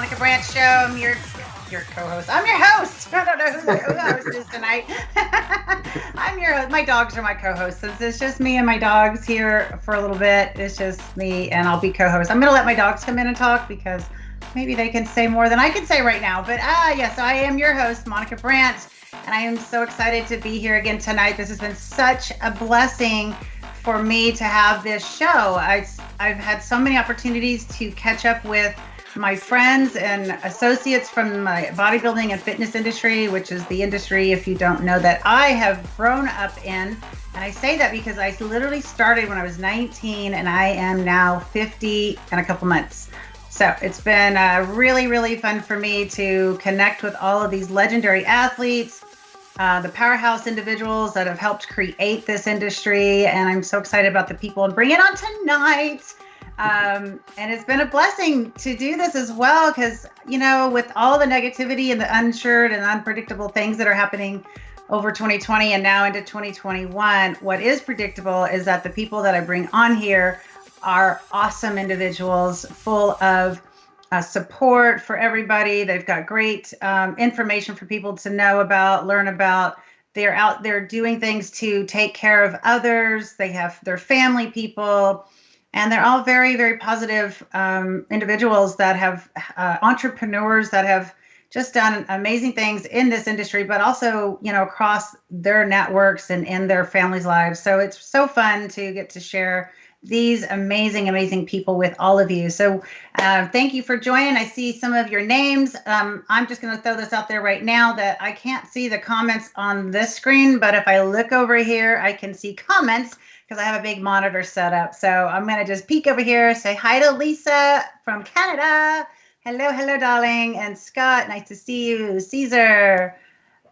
Monica Brant Show. I'm your co-host. I'm your host. I don't know who the host is tonight. I'm your host. My dogs are my co-hosts. Since it's just me and my dogs here for a little bit, it's just me and I'll be co-host. I'm going to let my dogs come in and talk because maybe they can say more than I can say right now. But yes, I am your host, Monica Brant, and I am so excited to be here again tonight. This has been such a blessing for me to have this show. I've had so many opportunities to catch up with my friends and associates from my bodybuilding and fitness industry, which is the industry, if you don't know, that I have grown up in. And I say that because I literally started when I was 19 and I am now 50 in a couple months. So it's been really, really fun for me to connect with all of these legendary athletes, the powerhouse individuals that have helped create this industry. And I'm so excited about the people and bring it on tonight. And it's been a blessing to do this as well, because, you know, with all the negativity and the unsure and unpredictable things that are happening over 2020 and now into 2021, what is predictable is that the people that I bring on here are awesome individuals full of support for everybody. They've got great information for people to know about, learn about. They're out there doing things to take care of others. They have their family people. And they're all very, very positive individuals that have entrepreneurs that have just done amazing things in this industry, but also, you know, across their networks and in their families' lives. So it's so fun to get to share these amazing, amazing people with all of you. So thank you for joining. I see some of your names. I'm just going to throw this out there right now that I can't see the comments on this screen, but if I look over here, I can see comments, because I have a big monitor set up. So I'm going to just peek over here, say hi to Lisa from Canada. Hello, darling. And Scott, nice to see you. Caesar.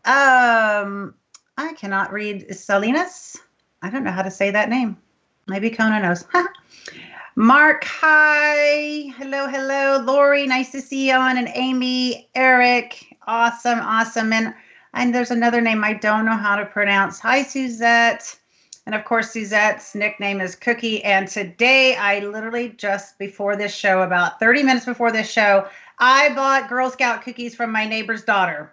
I cannot read Salinas. I don't know how to say that name. Maybe Kona knows. Mark, hi. Hello. Lori, nice to see you on. And Amy, Eric, awesome. And there's another name I don't know how to pronounce. Hi, Suzette. And of course, Suzette's nickname is Cookie. And today, I literally just before this show, about 30 minutes before this show, I bought Girl Scout cookies from my neighbor's daughter.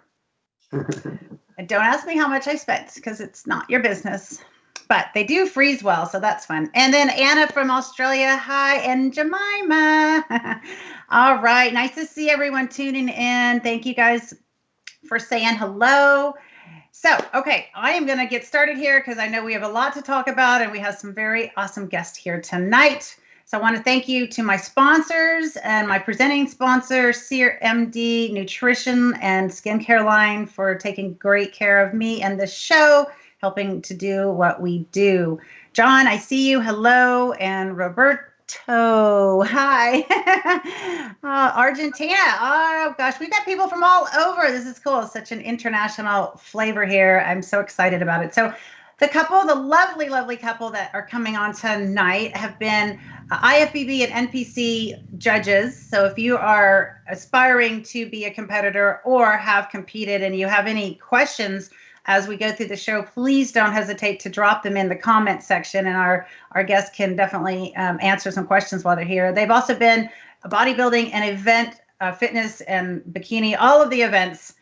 And don't ask me how much I spent, because it's not your business. But they do freeze well, so that's fun. And then Anna from Australia, hi, and Jemima. All right, nice to see everyone tuning in. Thank you guys for saying hello. So, okay, I am going to get started here because I know we have a lot to talk about and we have some very awesome guests here tonight. So I want to thank you to my sponsors and my presenting sponsor, Sear MD Nutrition and Skincare Line, for taking great care of me and the show, helping to do what we do. John, I see you. Hello. And Roberto, hi. Argentina. Oh gosh, we've got people from all over. This is cool. Such an international flavor here. I'm so excited about it. So the lovely couple that are coming on tonight have been IFBB and NPC judges. So if you are aspiring to be a competitor or have competed and you have any questions as we go through the show, please don't hesitate to drop them in the comment section, and our guests can definitely answer some questions while they're here. They've also been bodybuilding and event fitness and bikini, all of the events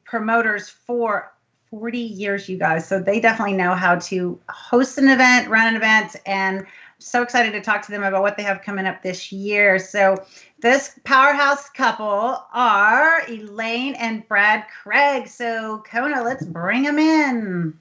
promoters for 40 years, you guys. So they definitely know how to host an event, run an event, and so excited to talk to them about what they have coming up this year. So this powerhouse couple are Elaine and Braid Craig. So Kona, let's bring them in.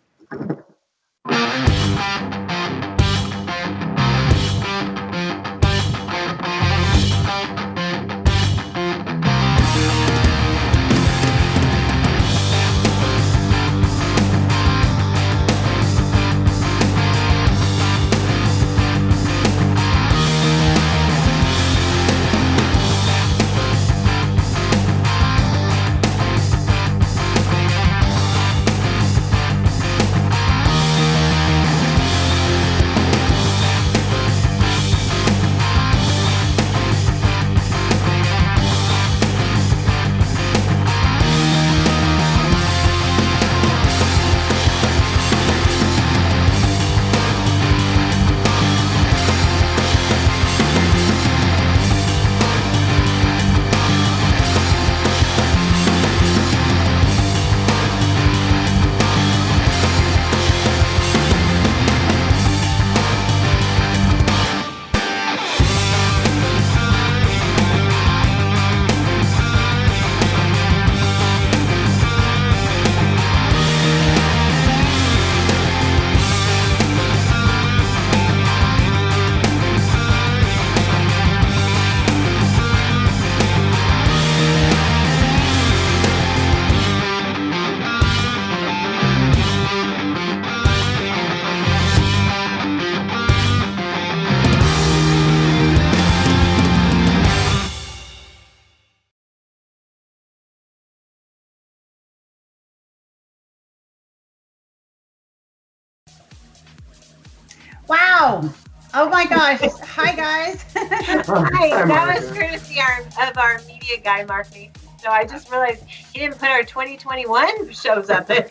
Wow. Oh my gosh. Hi, guys. Hi, that was courtesy of our media guy, Mark Mason. So I just realized he didn't put our 2021 shows up there.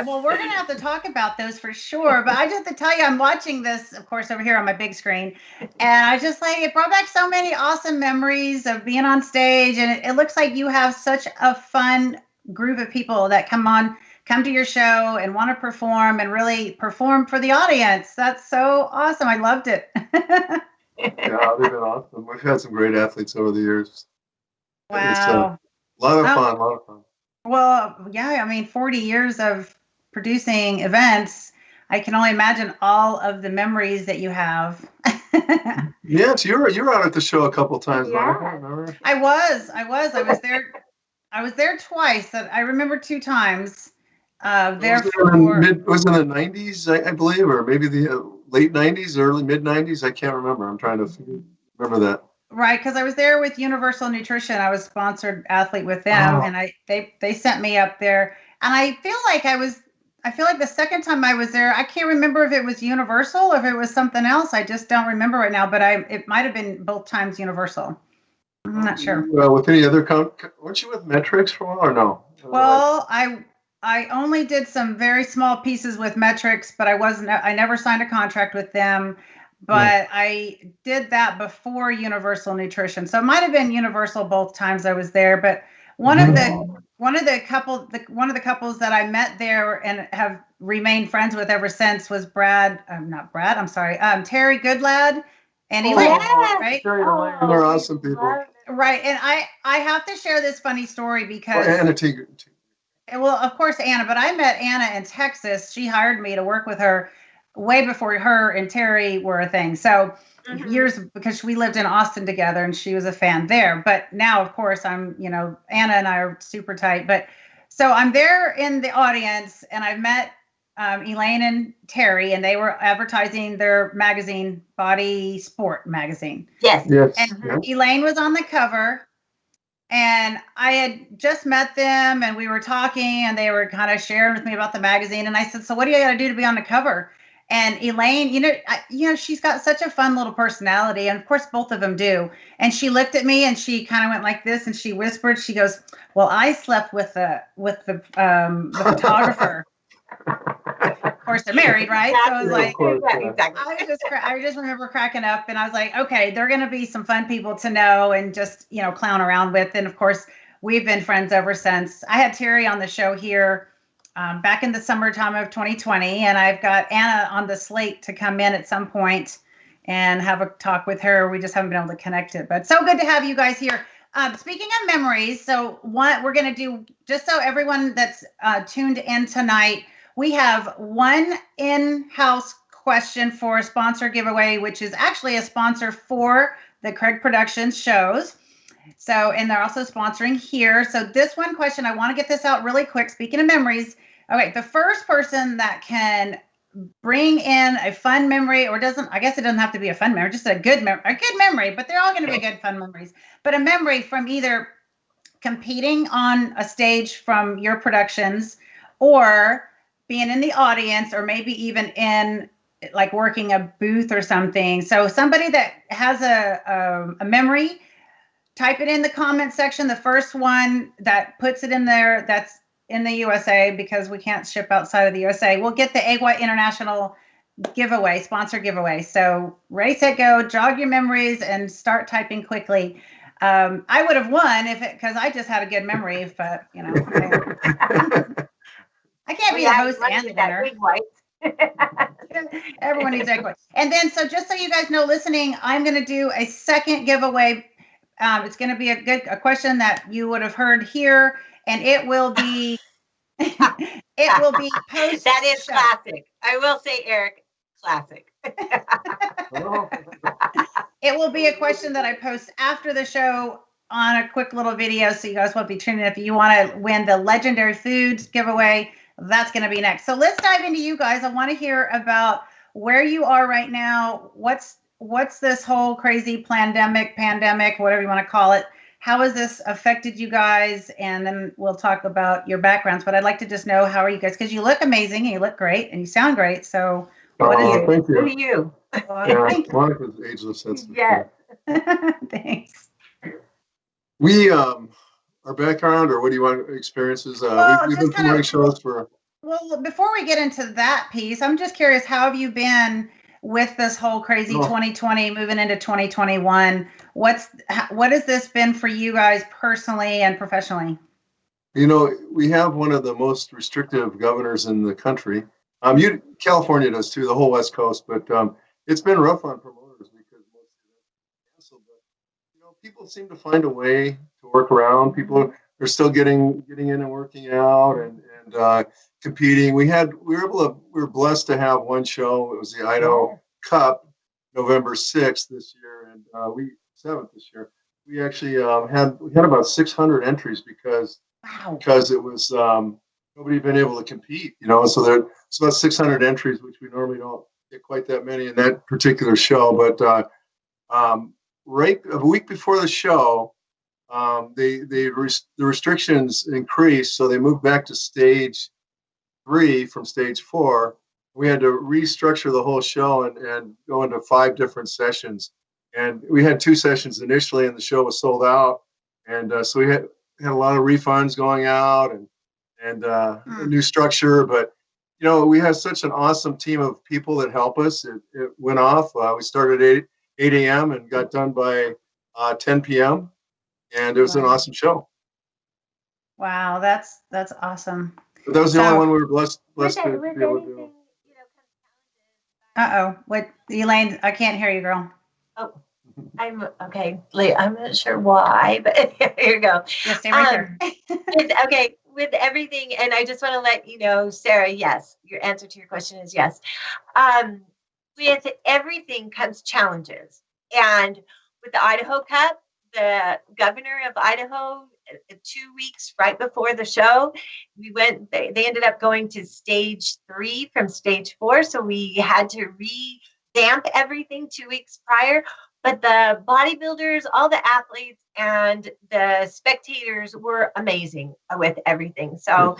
Well, we're going to have to talk about those for sure. But I just have to tell you, I'm watching this, of course, over here on my big screen. And I just like, it brought back so many awesome memories of being on stage. And it looks like you have such a fun group of people that come to your show and want to perform and really perform for the audience. That's so awesome. I loved it. Yeah, they've been awesome. We've had some great athletes over the years. Wow. It's a lot of fun, a lot of fun. Well, yeah, I mean, 40 years of producing events. I can only imagine all of the memories that you have. Yes, you were out at the show a couple times, Yeah. Monica, remember? I was there. I was there twice. I remember 2 times. There Was in the 90s, I believe, or maybe the late 90s, early mid 90s. I can't remember. I'm trying to remember that. Right, because I was there with Universal Nutrition. I was sponsored athlete with them, and they sent me up there. And I feel like the second time I was there, I can't remember if it was Universal or if it was something else. I just don't remember right now, but it might have been both times Universal. I'm not sure. Well, with any other weren't you with Metrics for a while or no? Well, I only did some very small pieces with Metrics, but I never signed a contract with them. But I did that before Universal Nutrition, so it might have been Universal both times I was there. But one of the couples that I met there and have remained friends with ever since was Terry Goodlad and Elaine, right? They're awesome people. Right, and I have to share this funny story because Anna Teague. Well, of course, Anna, but I met Anna in Texas. She hired me to work with her way before her and Terry were a thing. So years, because we lived in Austin together and she was a fan there. But now, of course, Anna and I are super tight. But so I'm there in the audience and I've met Elaine and Terry, and they were advertising their magazine, Body Sport magazine. Yes. And Elaine was on the cover. And I had just met them and we were talking and they were kind of sharing with me about the magazine. And I said, so what do you got to do to be on the cover? And Elaine, she's got such a fun little personality. And of course, both of them do. And she looked at me and she kind of went like this and she whispered, she goes, well, I slept with the photographer. Of course, they're married, right? So I was like, exactly. I just remember cracking up and I was like, okay, they're going to be some fun people to know and just, clown around with. And of course, we've been friends ever since. I had Terry on the show here back in the summertime of 2020. And I've got Anna on the slate to come in at some point and have a talk with her. We just haven't been able to connect it, but so good to have you guys here. Speaking of memories, so what we're going to do, just so everyone that's tuned in tonight, we have one in-house question for a sponsor giveaway, which is actually a sponsor for the Craig Productions shows. So, and they're also sponsoring here. So this one question, I want to get this out really quick. Speaking of memories, okay, the first person that can bring in a fun memory, I guess it doesn't have to be a fun memory, just a good memory, but they're all going to be good fun memories. But a memory from either competing on a stage from your productions or being in the audience, or maybe even in like working a booth or something. So somebody that has a memory, type it in the comment section. The first one that puts it in there, that's in the USA, because we can't ship outside of the USA, we'll get the Egg White International giveaway, sponsor giveaway. So ready, set, go, jog your memories and start typing quickly. I would have won because I just had a good memory, but I can't be the host and the winner. Everyone needs egg white. And then, so just so you guys know, listening, I'm going to do a second giveaway. It's going to be a question that you would have heard here, and it will be post. That is classic. I will say, Eric, classic. It will be a question that I post after the show on a quick little video, so you guys won't be tuning in. If you want to win the Legendary Foods giveaway, that's going to be next. So let's dive into you guys. I want to hear about where you are right now. What's this whole crazy pandemic, whatever you want to call it? How has this affected you guys? And then we'll talk about your backgrounds. But I'd like to just know, how are you guys? Because you look amazing and you look great and you sound great. So What are you? Thank Who are you. you? Well, Yeah, thank you. Monica's ageless. That's for Yes. sure. Thanks. We our background, or what do you want experiences? Well, We've just been kind promoting of, shows for. well, before we get into that piece, I'm just curious, how have you been with this whole crazy Oh. 2020 moving into 2021? What has this been for you guys personally and professionally? You know, we have one of the most restrictive governors in the country. California does too, the whole West Coast, but it's been rough on promoters because most of them are canceled. But you know, people seem to find a way to work around. People are still getting in and working out and competing. We were blessed to have one show. It was the Idaho Cup, November 6th this year, and 7th this year. We actually had about 600 entries because it was nobody been able to compete, you know. So it's about 600 entries, which we normally don't get quite that many in that particular show. But right a week before the show, the restrictions increased, so they moved back to stage 3 from stage 4. We had to restructure the whole show and go into 5 different sessions. And we had 2 sessions initially, and the show was sold out. And so we had a lot of refunds going out and a new structure. But you know, we have such an awesome team of people that help us. It went off. We started at 8 a.m. and got done by 10 p.m. And it was an awesome show. Wow, that's awesome. But that was the only one we were blessed to be able to do. What, Elaine? I can't hear you, girl. Oh, I'm okay. I'm not sure why, but here you go. Yeah, stay right there. Okay, with everything, and I just want to let you know, Sarah, yes, your answer to your question is yes. With everything comes challenges. And with the Idaho Cup, the governor of Idaho, 2 weeks right before the show, they ended up going to stage 3 from stage 4. So we had to revamp everything 2 weeks prior. But the bodybuilders, all the athletes, and the spectators were amazing with everything. So,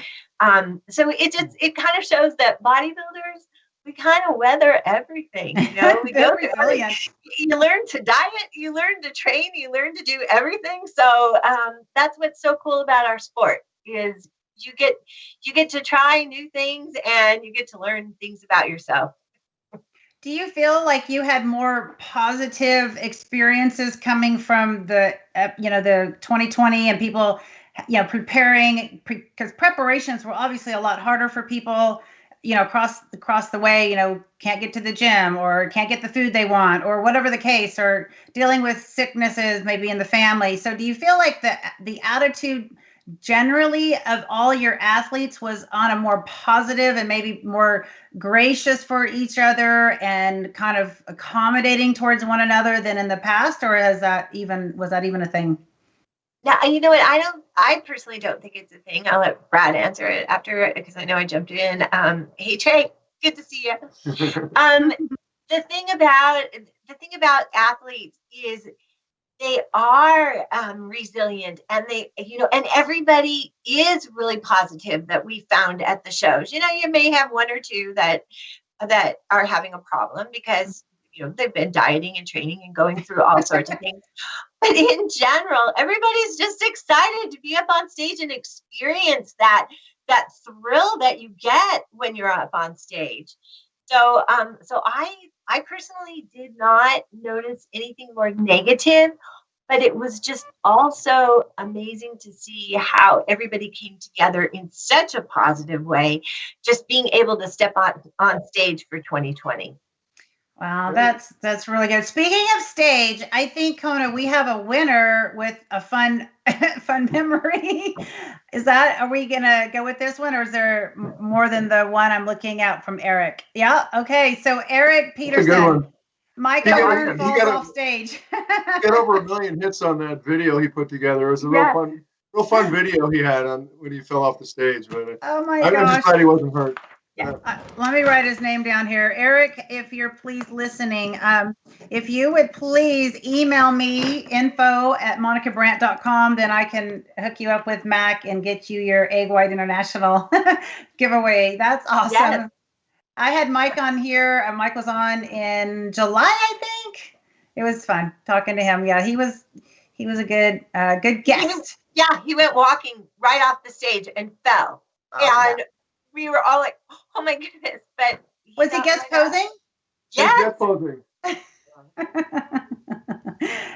so it kind of shows that bodybuilders, we kind of weather everything. You know, we go resilient. You learn to diet, you learn to train, you learn to do everything. So that's what's so cool about our sport is you get to try new things and you get to learn things about yourself. Do you feel like you had more positive experiences coming from the 2020 and people, preparing, because preparations were obviously a lot harder for people, across the way, can't get to the gym or can't get the food they want or whatever the case, or dealing with sicknesses maybe in the family. So do you feel like the attitude generally of all your athletes was on a more positive and maybe more gracious for each other and kind of accommodating towards one another than in the past, or was that even a thing? Now, you know what? I personally don't think it's a thing. I'll let Brad answer it after, because I know I jumped in. Hey, Trey, good to see you. The thing about athletes is they are resilient, and and everybody is really positive that we found at the shows. You may have one or two that are having a problem because they've been dieting and training and going through all sorts of things. But in general, everybody's just excited to be up on stage and experience that thrill that you get when you're up on stage. So I personally did not notice anything more negative, but it was just also amazing to see how everybody came together in such a positive way, just being able to step on stage for 2020. Wow, that's really good. Speaking of stage, I think, Kona, we have a winner with a fun memory. Are we gonna go with this one, or is there more than the one I'm looking at from Eric? Yeah. Okay. So Eric Peterson, Micah Hearn falls off stage. He got over 1 million hits on that video he put together. It was a real fun video he had on when he fell off the stage. But oh my gosh! I'm just glad he wasn't hurt. Yeah. Let me write his name down here. Eric, if you're please listening, if you would please email me info@monicabrant.com, then I can hook you up with Mac and get you your Egg White International giveaway. That's awesome. I had Mike on here. Mike was on in July, I think. It was fun talking to him. Yeah, he was a good guest. He went walking right off the stage and fell. And we were all like, oh my goodness. But was he guest posing? Yes. Guest posing.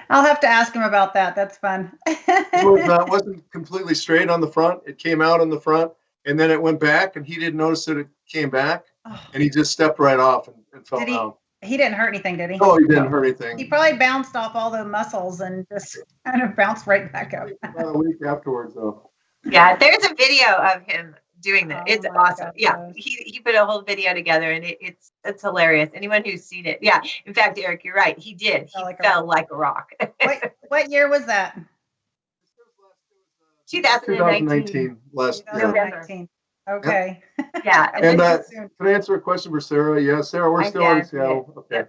I'll have to ask him about that. That's fun. It wasn't completely straight on the front. It came out on the front, and then it went back, and he didn't notice that it came back, and he just stepped right off and fell down. He didn't hurt anything, did he? Oh, he didn't hurt anything. He probably bounced off all the muscles and just kind of bounced right back up. About a week afterwards, though. Yeah, there's a video of him doing that. It's awesome. God. Yeah, he put a whole video together, and it's hilarious. Anyone who's seen it, yeah. In fact, Eric, you're right. He did. He fell like a rock. What year was that? 2019. Last year. 2019. Okay. Yeah. And can I answer a question for Sarah? Yeah, Sarah, we're still in Seattle. Okay.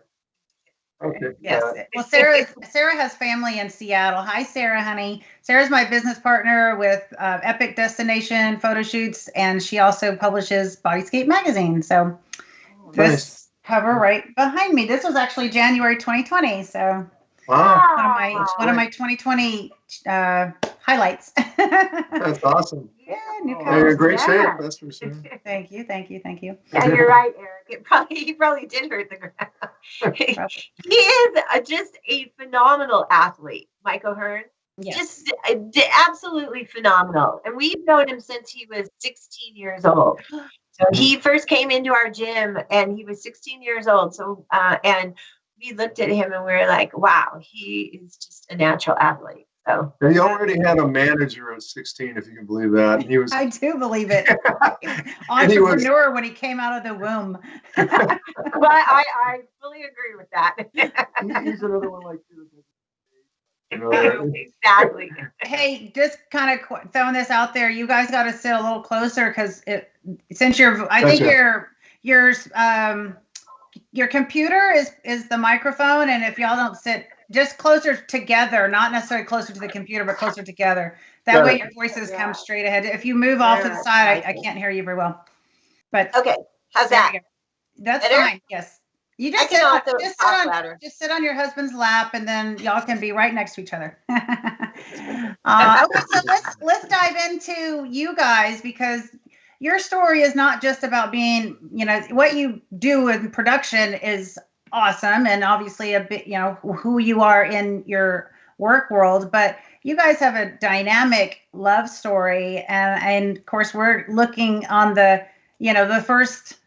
Okay. Yes. Well, Sarah has family in Seattle. Hi, Sarah, honey. Sarah's my business partner with Epic Destination Photo Shoots, and she also publishes Bodyscape magazine. So this cover right behind me. This was actually January 2020. So one of my 2020 highlights. That's awesome. Yeah, new cover. You're in great shape. That's for sure. Thank you. Yeah, you're right, Eric. He probably did hurt the ground. He is just a phenomenal athlete, Mike O'Hearn. Yes. Just absolutely phenomenal. And we've known him since he was 16 years old. So he first came into our gym and he was 16 years old. So and we looked at him and we were like, wow, he is just a natural athlete. So and he already had a manager at 16, if you can believe that. And he was. I do believe it. Entrepreneur when he came out of the womb. Well, I fully agree with that. He's another one like you. Exactly. Hey, just kind of throwing this out there. You guys got to sit a little closer because since your computer is the microphone, and if y'all don't sit just closer together, not necessarily closer to the computer, but closer together. That way your voices come straight ahead. If you move off to the side, I can't hear you very well. But okay, how's that? That's fine. Yes. You just sit on your husband's lap, and then y'all can be right next to each other. Okay, so let's dive into you guys, because your story is not just about being, what you do in production is awesome, and obviously a bit, who you are in your work world, but you guys have a dynamic love story, and of course we're looking on the first,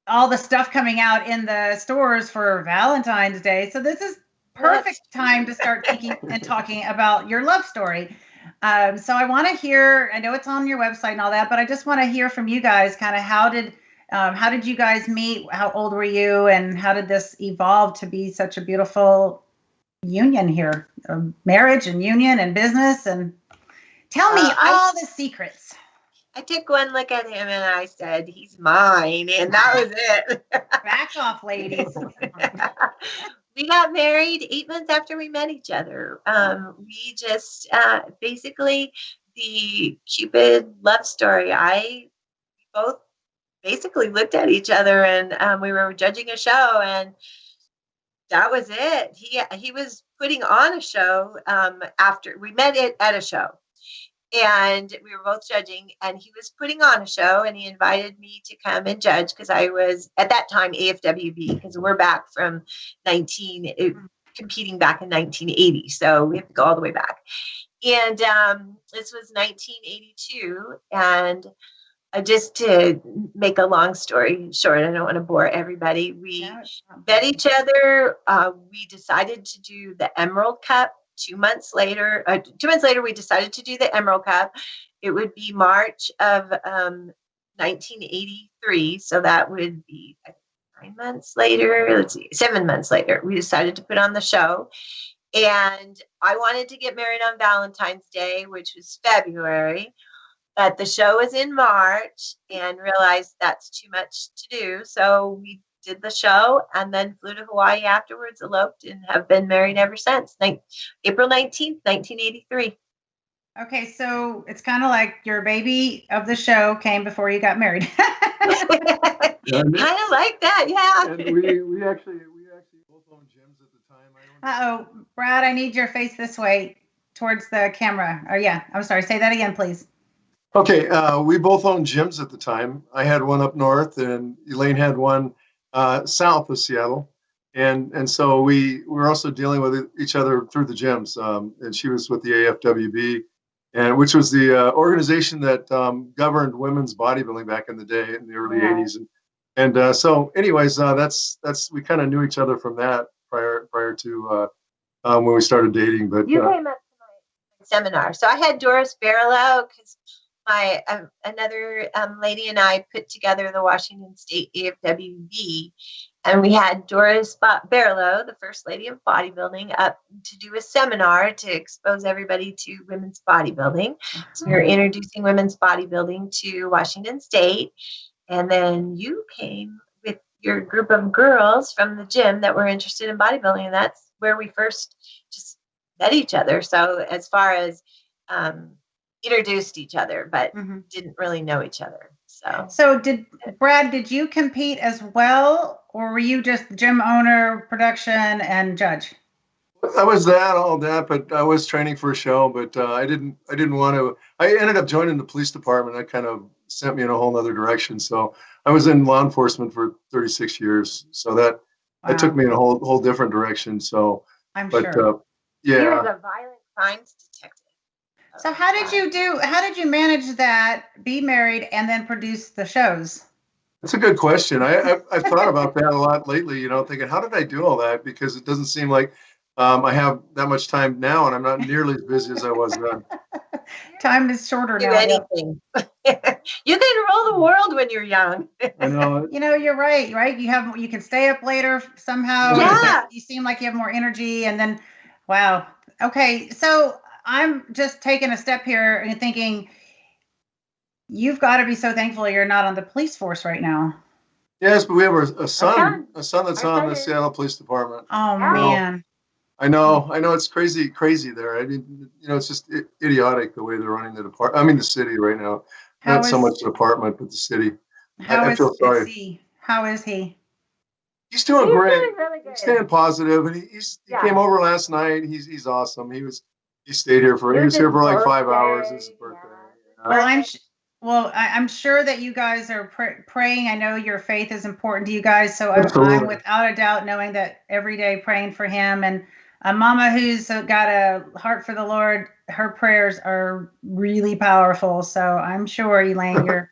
all the stuff coming out in the stores for Valentine's Day. So this is perfect time to start thinking and talking about your love story. So I want to hear, I know it's on your website and all that, but I just want to hear from you guys, kind of how did you guys meet? How old were you? And how did this evolve to be such a beautiful union here? Marriage and union and business, and tell me all the secrets. I took one look at him and I said, he's mine. And that was it. Back off, ladies. We got married 8 months after we met each other. We just basically, the Cupid love story. We both basically looked at each other, and we were judging a show, and that was it. He was putting on a show after we met it at a show. And we were both judging, and he was putting on a show, and he invited me to come and judge because I was at that time AFWB, because we're back from competing back in 1980. So we have to go all the way back. And this was 1982. And just to make a long story short, I don't want to bore everybody. We met each other. We decided to do the Emerald Cup. 2 months later, we decided to do the Emerald Cup. It would be March of 1983. So that would be 9 months later. 7 months later, we decided to put on the show. And I wanted to get married on Valentine's Day, which was February. But the show was in March, and realized that's too much to do. So we did the show and then flew to Hawaii afterwards, eloped, and have been married ever since. April 19th, 1983. Okay, so it's kind of like your baby of the show came before you got married. Kind of like that, yeah. And we actually both owned gyms at the time. Uh-oh, Brad, I need your face this way towards the camera. Oh, yeah, I'm sorry. Say that again, please. Okay, we both owned gyms at the time. I had one up north, and Elaine had one south of Seattle, and so we were also dealing with each other through the gyms. And she was with the AFWB, and which was the organization that governed women's bodybuilding back in the day in the early '80s. And so, anyways, that's we kind of knew each other from that prior to when we started dating. But You came up to my seminar. So I had Doris Barlow because my another lady and I put together the Washington State AFWB, and we had Doris Barlow, the first lady of bodybuilding, up to do a seminar to expose everybody to women's bodybuilding. So we were introducing women's bodybuilding to Washington State, and then you came with your group of girls from the gym that were interested in bodybuilding, and that's where we first just met each other. So as far as introduced each other, but didn't really know each other. So Brad, did you compete as well, or were you just gym owner, production, and judge? I was all that, but I was training for a show, but I didn't want to. I ended up joining the police department. That kind of sent me in a whole nother direction. So I was in law enforcement for 36 years. So that took me in a whole different direction. So I'm sure. Yeah. He was a violent crimes detective. So how did you manage that, be married, and then produce the shows? That's a good question. I've thought about that a lot lately, thinking, how did I do all that? Because it doesn't seem like I have that much time now, and I'm not nearly as busy as I was then. Time is shorter now. Anything. You can rule the world when you're young. I know. You're right. You can stay up later somehow. Yeah. You seem like you have more energy, and then, wow. Okay, so I'm just taking a step here and thinking, you've got to be so thankful you're not on the police force right now. Yes, but we have a son that's on the Seattle Police Department. Oh, man. I know it's crazy there. I mean, it's just idiotic the way they're running the department. I mean, the city right now. Not so much the department, but the city. I feel sorry. How is he? He's doing great. Doing really good. He's staying positive, and he came over last night. He's awesome. He stayed here he was here for like 5 hours. It's his birthday. Yeah. Well, I'm sure that you guys are praying. I know your faith is important to you guys, so I'm without a doubt knowing that every day praying for him. And a mama who's got a heart for the Lord, her prayers are really powerful. So I'm sure, Elaine, your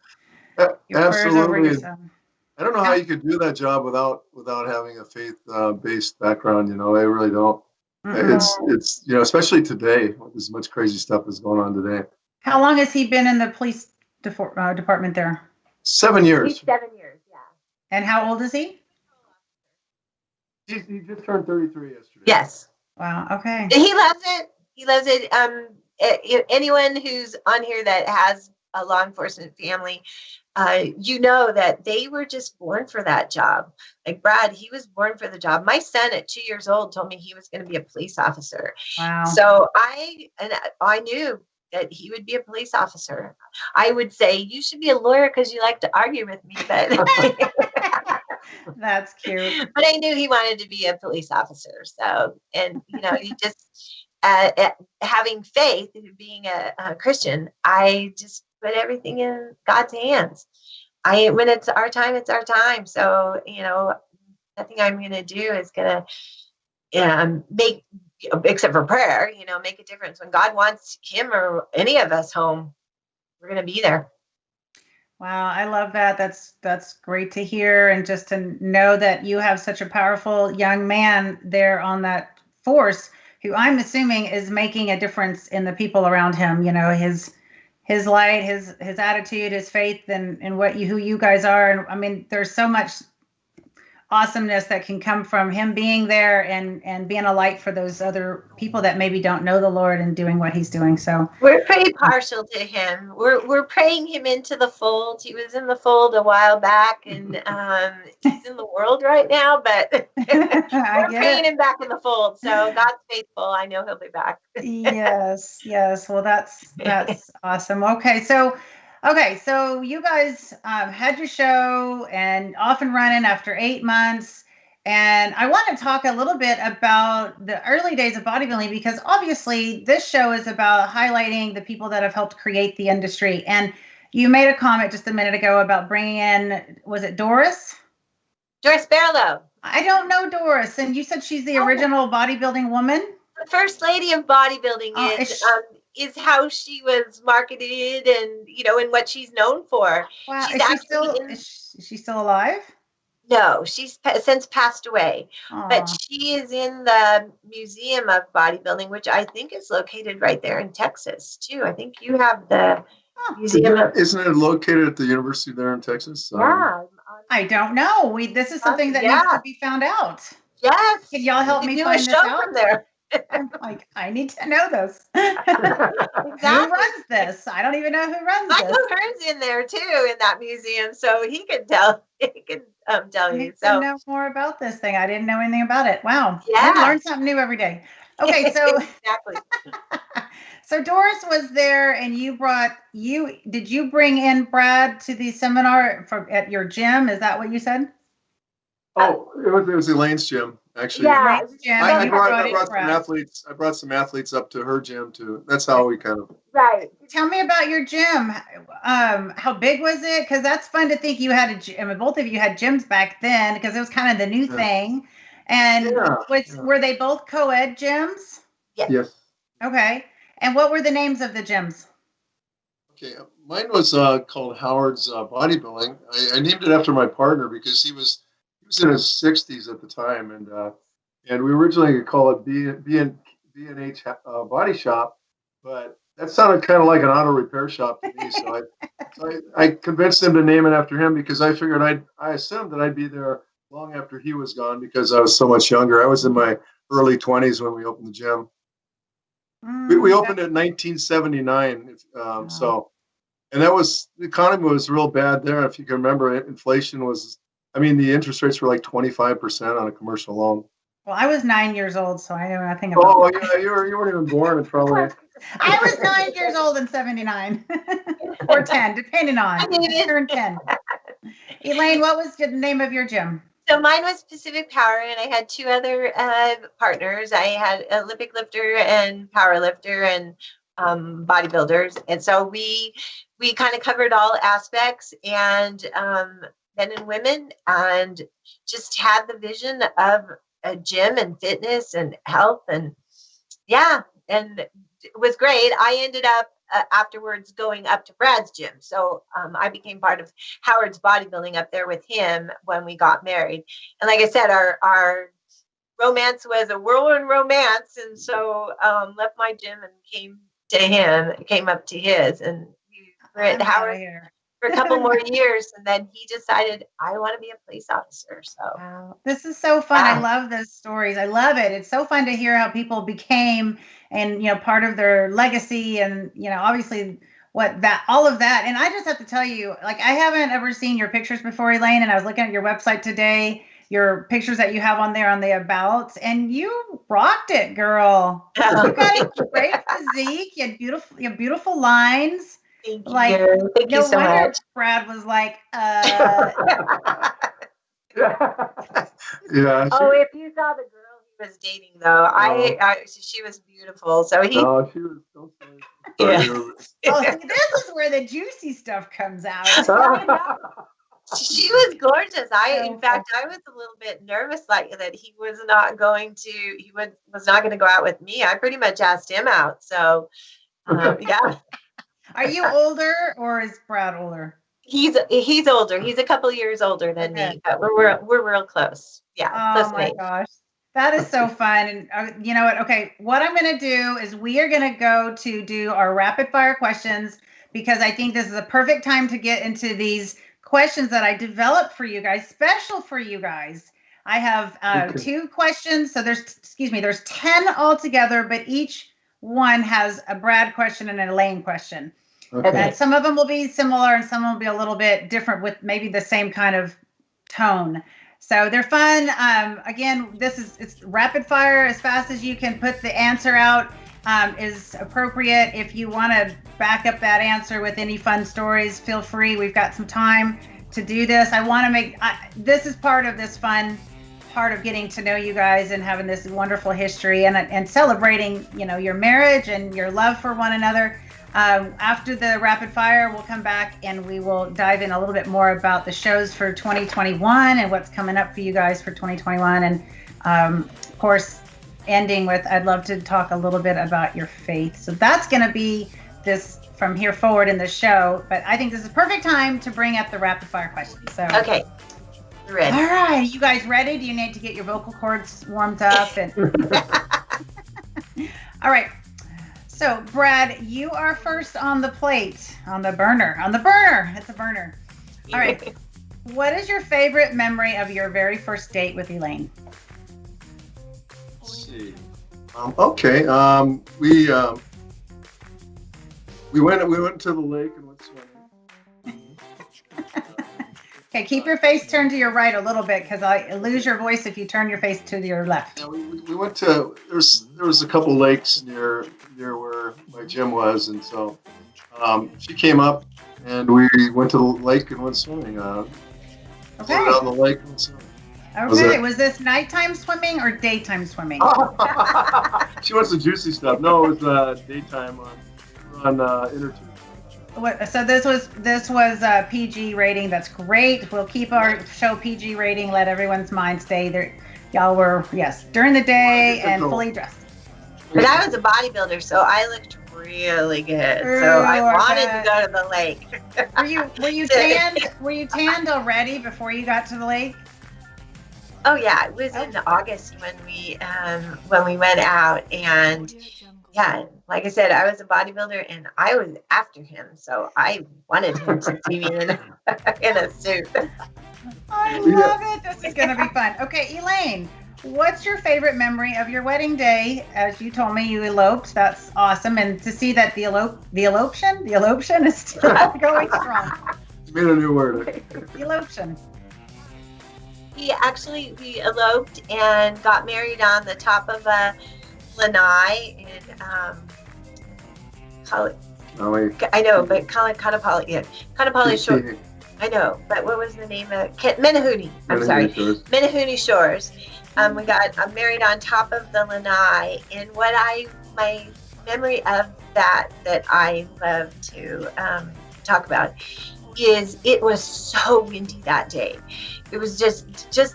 prayers over your son. I don't know how you could do that job without having a faith-based background. I really don't. It's especially today, with as much crazy stuff is going on today. How long has he been in the police department there? 7 years. He's 7 years, yeah. And how old is he? He just turned 33 yesterday. Yes. Wow. Okay. He loves it. He loves it. Anyone who's on here that has a law enforcement family, that they were just born for that job. Like Brad, he was born for the job. My son at 2 years old told me he was going to be a police officer. Wow. So I knew that he would be a police officer. I would say, you should be a lawyer because you like to argue with me, but that's cute. But I knew he wanted to be a police officer. So, and he just having faith, being a Christian, I just put everything in God's hands. When it's our time, it's our time. So, nothing I'm going to do is going to make, except for prayer, make a difference. When God wants him or any of us home, we're going to be there. Wow, I love that. That's great to hear, and just to know that you have such a powerful young man there on that force, who I'm assuming is making a difference in the people around him. His light, his attitude, his faith, and who you guys are. And I mean, there's so much awesomeness that can come from him being there and being a light for those other people that maybe don't know the Lord and doing what he's doing. So we're pretty partial to him. We're praying him into the fold. He was in the fold a while back, and he's in the world right now, but we're praying him back in the fold. So God's faithful. I know he'll be back. Yes. Well, that's awesome. Okay, so you guys had your show and off and running after 8 months. And I want to talk a little bit about the early days of bodybuilding, because obviously this show is about highlighting the people that have helped create the industry. And you made a comment just a minute ago about bringing in, was it Doris? Doris Barlow. I don't know Doris. And you said she's the original bodybuilding woman? The first lady of bodybuilding is how she was marketed and, and what she's known for. Wow. Is she still alive? No, she's since passed away. Aww. But she is in the Museum of Bodybuilding, which I think is located right there in Texas, too. I think you have the museum. Isn't it located at the university there in Texas? Yeah. I don't know. This is something that needs to be found out. Yes. Can y'all help me find this out? From there. I'm like, I need to know this. Exactly. Who runs this? I don't even know who runs this. Michael Hearn's in there too in that museum, so he can tell. Tell you. So know more about this thing. I didn't know anything about it. Wow. Yeah. I learn something new every day. Okay, so exactly. So Doris was there, and did you bring in Brad to the seminar at your gym? Is that what you said? Oh, it was Elaine's gym, actually. Yeah. I brought some athletes up to her gym too. That's how we kind of. Right. Tell me about your gym. How big was it? Because that's fun to think you had a gym. I mean, both of you had gyms back then, because it was kind of the new thing. And were they both co-ed gyms? Yes. Okay. And what were the names of the gyms? Okay, mine was called Howard's Bodybuilding. I named it after my partner because he was in his 60s at the time, and we originally called it B&H Body Shop, but that sounded kind of like an auto repair shop to me. So I convinced him to name it after him, because I figured I assumed that I'd be there long after he was gone, because I was so much younger. I was in my early 20s when we opened the gym. We opened it in 1979. So, and the economy was real bad there. If you can remember, inflation was, the interest rates were like 25% on a commercial loan. Well, I was 9 years old, so I know nothing about Oh, yeah, you weren't even born. It's probably. I was 9 years old in 79 or 10, depending on. I turned 10. Elaine, what was the name of your gym? So mine was Pacific Power, and I had two other partners. I had an Olympic lifter and power lifter and bodybuilders. And so we kind of covered all aspects, and men and women, and just had the vision of a gym and fitness and health. And and it was great. I ended up afterwards going up to Brad's gym. So I became part of Howard's Bodybuilding up there with him when we got married. And like I said, our romance was a whirlwind romance. And so left my gym and came up to his. And we were at Howard for a couple more years. And then he decided, I want to be a police officer. So wow. This is so fun. I love those stories. I love it. It's so fun to hear how people became, and part of their legacy, and obviously all of that. And I just have to tell you, like, I haven't ever seen your pictures before, Elaine, and I was looking at your website today, your pictures that you have on there on the abouts, and you rocked it, girl. You got a great physique. You had beautiful lines. Thank you so wonder much. Brad was like, Yeah. Oh, if you saw the girl he was dating, though, she was beautiful. So she was so funny. Yeah. See, this is where the juicy stuff comes out. She was gorgeous. In fact, I was a little bit nervous, like that he was not going to go out with me. I pretty much asked him out. So, yeah. Are you older, or is Brad older? He's older. He's a couple years older than me, but we're real close. Yeah. Oh my gosh. That is so fun. And you know what? Okay. What I'm going to do is we are going to go to do our rapid fire questions, because I think this is a perfect time to get into these questions that I developed for you guys, special for you guys. I have 2 questions. So there's 10 altogether, but each one has a Brad question and an Elaine question. Okay. And some of them will be similar and some will be a little bit different with maybe the same kind of tone. So they're fun. Again, it's rapid fire, as fast as you can put the answer out is appropriate. If you want to back up that answer with any fun stories, feel free. We've got some time to do this. I want to this is part of this fun part of getting to know you guys and having this wonderful history and celebrating, your marriage and your love for one another. After the rapid fire, we'll come back and we will dive in a little bit more about the shows for 2021 and what's coming up for you guys for 2021. And of course, ending with, I'd love to talk a little bit about your faith. So that's going to be this from here forward in the show. But I think this is a perfect time to bring up the rapid fire questions. So okay. We're ready. All right. You guys ready? Do you need to get your vocal cords warmed up? And all right. So, Brad, you are first on the plate, on the burner. It's a burner. All right. What is your favorite memory of your very first date with Elaine? Let's see. Okay. We went to the lake and went swimming. Okay, keep your face turned to your right a little bit because I lose your voice if you turn your face to your left. Yeah, we went to there was a couple lakes near where my gym was, and so she came up and we went to the lake and went swimming. Okay. Went on the lake and went swimming. Okay. Was this nighttime swimming or daytime swimming? She wants the juicy stuff. No, it was daytime on inner tube. So this was PG rating. That's great. We'll keep our show PG rating. Let everyone's mind stay there. Y'all were during the day and fully dressed. But I was a bodybuilder, so I looked really good. So I wanted to go to the lake. Were you tanned? Were you tanned already before you got to the lake? Oh yeah, it was in August when we went out, and yeah, like I said, I was a bodybuilder and I was after him, so I wanted him to see me in a suit. I love it. This is going to be fun. Okay, Elaine, what's your favorite memory of your wedding day? As you told me, you eloped. That's awesome, and to see that the eloption is still going strong. You made a new word. Eloption. We eloped and got married on the top of a lanai in I know, but Kanapali Shores. I know, but what was the name of it? Menehune. Menehune Shores. We got married on top of the lanai, and my memory of that I love to talk about is it was so windy that day. It was just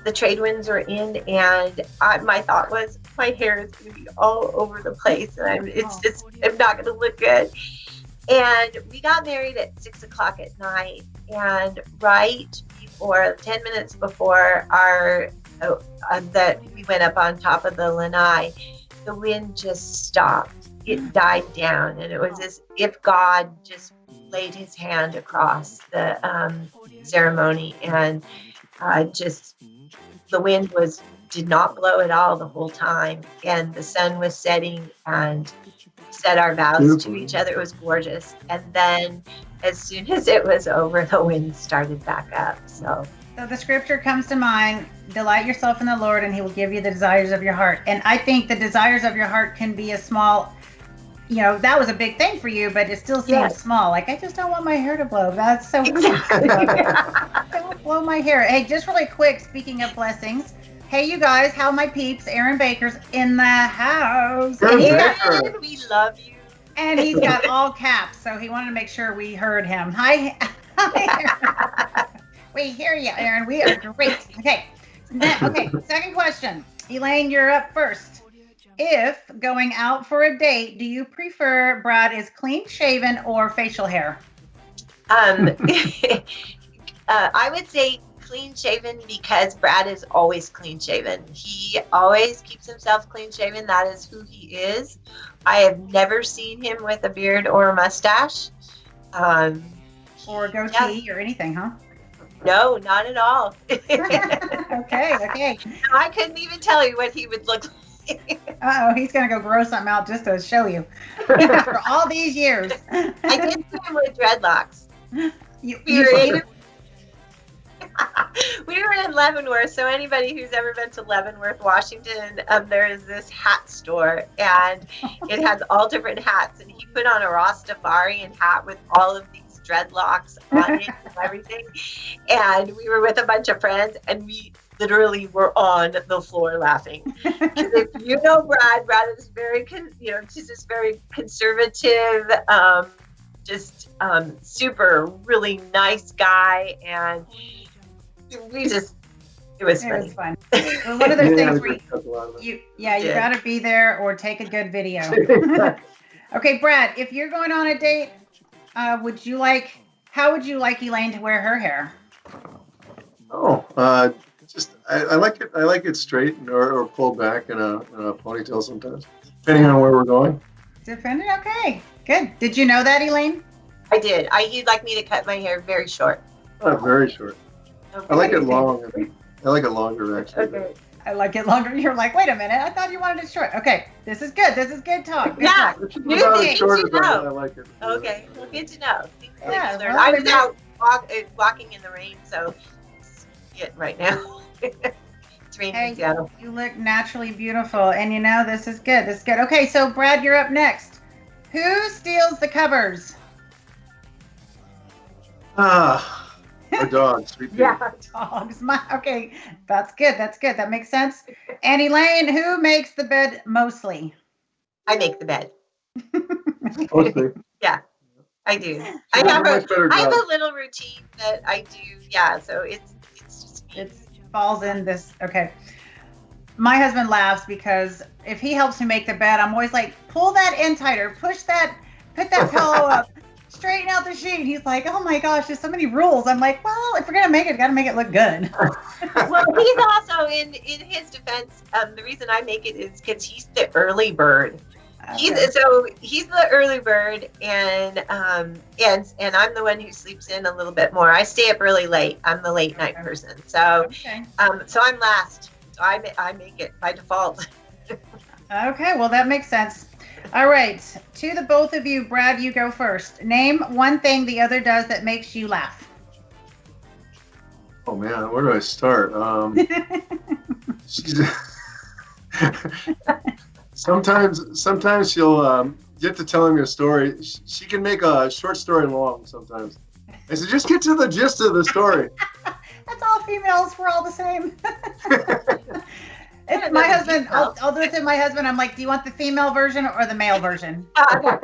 the trade winds were in, and my thought was my hair is going to be all over the place, and I'm not going to look good. And we got married at 6:00 at night, and right before 10 minutes before that we went up on top of the lanai, the wind just stopped. It died down, and it was as if God just laid his hand across the ceremony, and the wind did not blow at all the whole time, and the sun was setting, and said our vows to each other. It was gorgeous. And then as soon as it was over, the wind started back up. So the scripture comes to mind, delight yourself in the Lord and he will give you the desires of your heart. And I think the desires of your heart can be a small, that was a big thing for you, but it still seems small. Like, I just don't want my hair to blow. That's so don't blow my hair. Hey, just really quick, speaking of blessings, hey, you guys, how my peeps? Aaron Baker's in the house. Aaron, we love you. And he's got all caps, so he wanted to make sure we heard him. Hi, Aaron. We hear you, Aaron. We are great. Okay, second question. Elaine, you're up first. If going out for a date, do you prefer Brad is clean shaven or facial hair? I would say clean shaven, because Brad is always clean shaven. He always keeps himself clean shaven. That is who he is. I have never seen him with a beard or a mustache. Or a goatee or anything, huh? No, not at all. Okay. I couldn't even tell you what he would look like. Uh-oh, he's going to go grow something out just to show you. After all these years. I did see him with dreadlocks. We were in Leavenworth, so anybody who's ever been to Leavenworth, Washington, there is this hat store, and it has all different hats, and he put on a Rastafarian hat with all of these dreadlocks on it and everything, and we were with a bunch of friends, and we literally were on the floor laughing. Because if you know Brad is very, she's this very conservative, super really nice guy, and it was fun. Well, one of those things where you got to be there or take a good video. Okay, Brad, if you're going on a date, how would you like Elaine to wear her hair? Oh, I like it. I like it straight or pulled back in a ponytail sometimes, depending on where we're going. Okay, good. Did you know that, Elaine? I did. He'd like me to cut my hair very short. Very short. Okay. I like it long. I like it longer, actually. Okay. I like it longer. You're like, wait a minute. I thought you wanted it short. Okay, this is good. This is good talk. Good talk. I like it. Okay, well, good to know. Yeah, well, I was out walking in the rain, so it's right now. It's raining in Seattle. You look naturally beautiful, and this is good. This is good. Okay, so Brad, you're up next. Who steals the covers? Our dogs. Yeah, dogs. Okay, that's good. That makes sense. And Elaine, who makes the bed mostly? I make the bed. Mostly. Yeah, I do. I have a little routine that I do. Yeah, so it's just me. It falls in this. Okay. My husband laughs because if he helps me make the bed, I'm always like, pull that in tighter, put that pillow up. Straighten out the sheet. He's like, oh my gosh, there's so many rules. I'm like, well, if we're gonna make it, gotta make it look good. Well, he's also in his defense. The reason I make it is because he's the early bird. Okay. He's the early bird, and I'm the one who sleeps in a little bit more. I stay up really late. I'm the late night person. So, so I'm last. So I make it by default. Okay, well that makes sense. All right, to the both of you, Brad, you go first. Name one thing the other does that makes you laugh. Oh man, where do I start? Sometimes she'll get to telling me a story. She can make a short story long sometimes. I said, just get to the gist of the story. That's all females. We're all the same. It's my husband. I'll do it to my husband. I'm like, do you want the female version or the male version?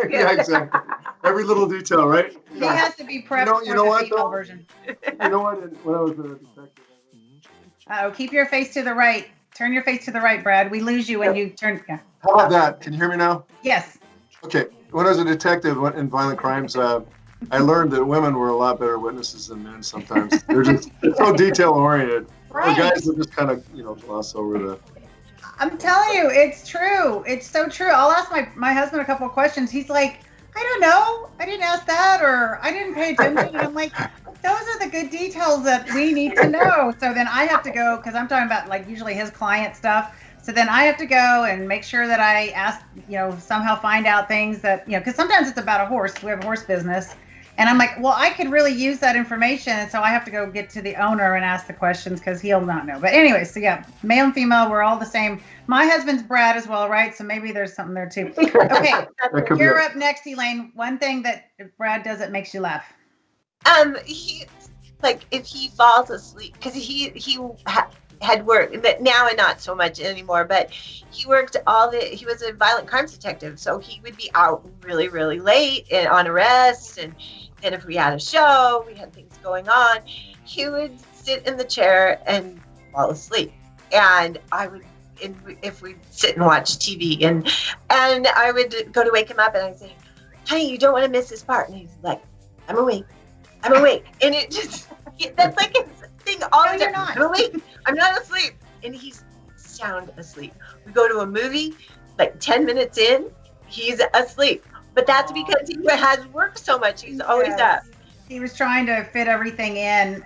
Yeah, exactly. Every little detail, right? He has to be prepped for the female version. You know what? When I was a detective. Keep your face to the right. Turn your face to the right, Brad. We lose you when you turn. Yeah. How about that? Can you hear me now? Yes. Okay. When I was a detective in violent crimes, I learned that women were a lot better witnesses than men sometimes. They're just so detail oriented. Right. The guys will just kind of, gloss over the. I'm telling you, it's true. It's so true. I'll ask my husband a couple of questions. He's like, I don't know. I didn't ask that, or I didn't pay attention. And I'm like, those are the good details that we need to know. So then I have to go, because I'm talking about like usually his client stuff. So then I have to go and make sure that I ask, somehow find out things that, because sometimes it's about a horse. We have a horse business. And I'm like, well, I could really use that information. And so I have to go get to the owner and ask the questions because he'll not know. But anyway, so yeah, male and female, we're all the same. My husband's Brad as well, right? So maybe there's something there too. Okay, you're up next, Elaine. One thing that Brad does that makes you laugh. He, if he falls asleep, because he had worked, but now and not so much anymore, but he worked he was a violent crimes detective, so he would be out really, really late and on arrest, and if we had a show, we had things going on, he would sit in the chair and fall asleep, and I would, if we sit and watch TV, and I would go to wake him up, and I'd say, honey, you don't want to miss this part, and he's like, I'm awake, and it just, that's like his thing all the time. I'm awake, I'm not asleep, and he's sound asleep. We go to a movie, like 10 minutes in, he's asleep, but that's because he has worked so much. He's always up. He was trying to fit everything in.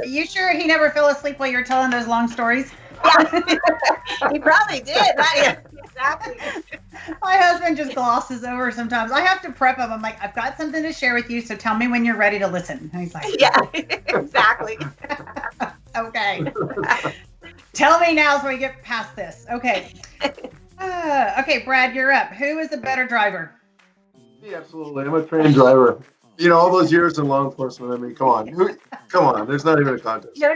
You sure he never fell asleep while you were telling those long stories? Yeah, he probably did. Right? Exactly. My husband just glosses over sometimes. I have to prep him. I'm like, I've got something to share with you, so tell me when you're ready to listen. And he's like, yeah, exactly. Okay. Tell me now so we get past this. Okay. Okay, Brad, you're up. Who is a better driver? Me, absolutely. I'm a trained driver. All those years in law enforcement. I mean, come on. There's not even a contest. No.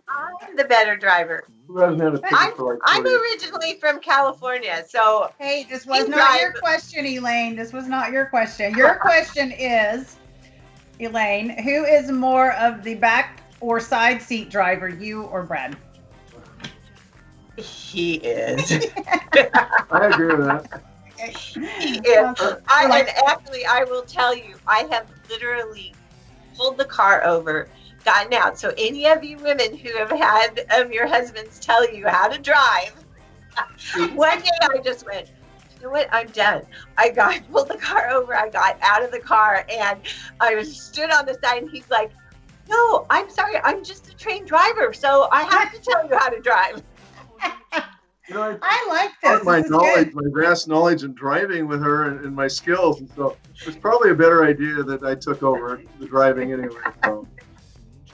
I'm the better driver. Who hasn't had a ticket for like 40 I'm originally from California, so hey, this was not your question, Elaine. This was not your question. Your question is, Elaine, who is more of the back or side seat driver, you or Brad? He is. I agree with that. He is. And actually, I will tell you, I have literally pulled the car over, gotten out. So any of you women who have had your husbands tell you how to drive, one day I just went, you know what, I'm done. I pulled the car over, I got out of the car, and I stood on the side, and he's like, no, I'm sorry, I'm just a trained driver, so I have to tell you how to drive. I like this. My knowledge, my vast knowledge in driving with her and my skills, and so it's probably a better idea that I took over the driving anyway. So.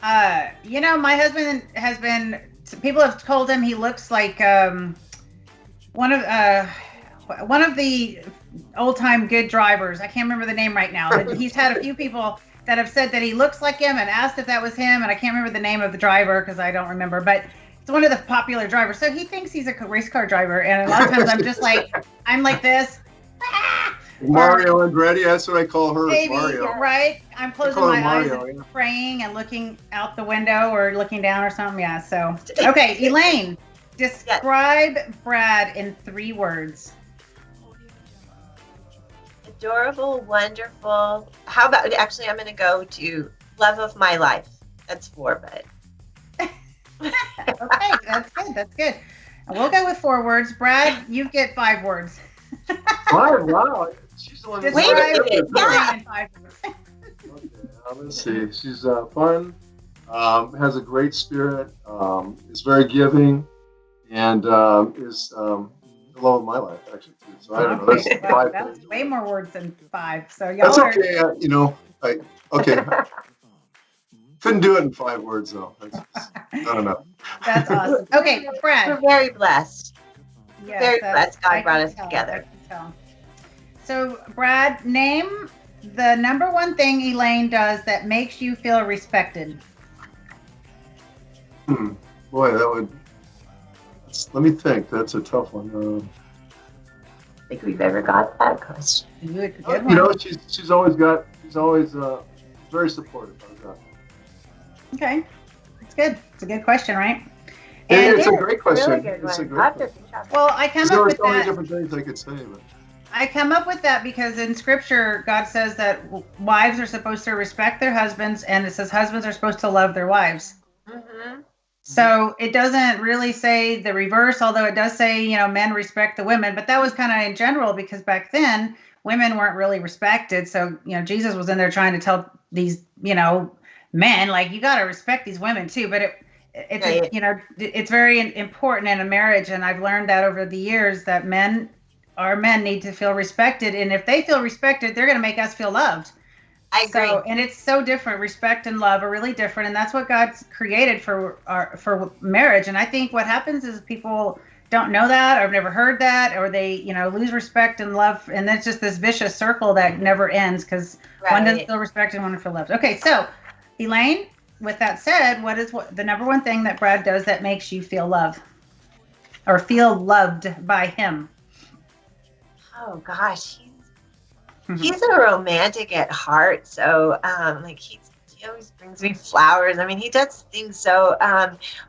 My husband has been. People have told him he looks like one of the old-time good drivers. I can't remember the name right now, but he's had a few people that have said that he looks like him and asked if that was him, and I can't remember the name of the driver because I don't remember, but. It's one of the popular drivers. So he thinks he's a race car driver. And a lot of times I'm like this. Mario Andretti, that's what I call her. Maybe, Mario. Right? I'm closing my eyes and praying and looking out the window or looking down or something. Yeah. So, okay. Elaine, describe Brad in 3 words. Adorable, wonderful. How about, actually, I'm going to go to love of my life. That's 4, but. Okay, that's good. And we'll go with 4 words. Brad, you get 5 words. 5? Wow. She's the one wait a minute. Yeah. 5 words. Okay, let's see. She's fun, has a great spirit, is very giving, and is the love of my life, actually, too. So I don't know. That's 5. That's way more words than 5. So y'all that's okay. Okay. Couldn't do it in 5 words, though. I don't know. That's awesome. Okay, Brad. We're very blessed. Yes, very blessed. God brought us together. So, Brad, name the number 1 thing Elaine does that makes you feel respected. Boy, that would. Let me think. That's a tough one. I think we've ever got that question. Good one. She's always very supportive of that. Okay, it's good. It's a good question, right? And it's a great question. Really good it's a one. great question. Well, I come There up were with so many that. different things I could say, but I come up with that because in Scripture, God says that wives are supposed to respect their husbands, and it says husbands are supposed to love their wives. Mm-hmm. So it doesn't really say the reverse, although it does say, men respect the women. But that was kind of in general because back then women weren't really respected. So, Jesus was in there trying to tell these, men, like, you got to respect these women too. But it's very important in a marriage. And I've learned that over the years that men need to feel respected. And if they feel respected, they're going to make us feel loved. I agree. And it's so different. Respect and love are really different. And that's what God's created for marriage. And I think what happens is people don't know that or have never heard that, or they, lose respect and love. And that's just this vicious circle that never ends because one doesn't feel respected and one doesn't feel loved. Okay. So Elaine, with that said, what is the number 1 thing that Brad does that makes you feel love or feel loved by him? Oh gosh, he's a romantic at heart. So he always brings me flowers. I mean, he does things. So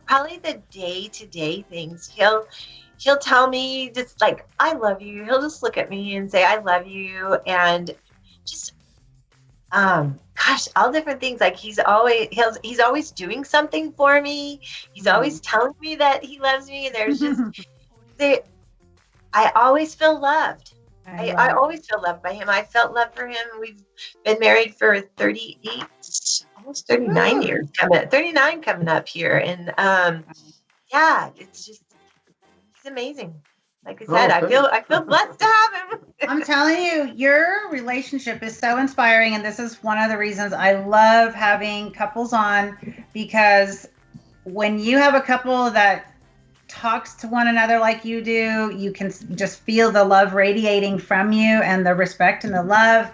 probably the day-to-day things. He'll tell me just like, I love you. He'll just look at me and say, I love you. And just all different things. Like he's always doing something for me. He's always telling me that he loves me. There's just I always feel loved. I always feel loved by him. I felt love for him. We've been married for 38, almost 39 years 39 coming up here. And yeah, it's amazing. Like I said, I feel blessed to have him. I'm telling you, your relationship is so inspiring, and this is one of the reasons I love having couples on, because when you have a couple that talks to one another like you do, you can just feel the love radiating from you and the respect and the love.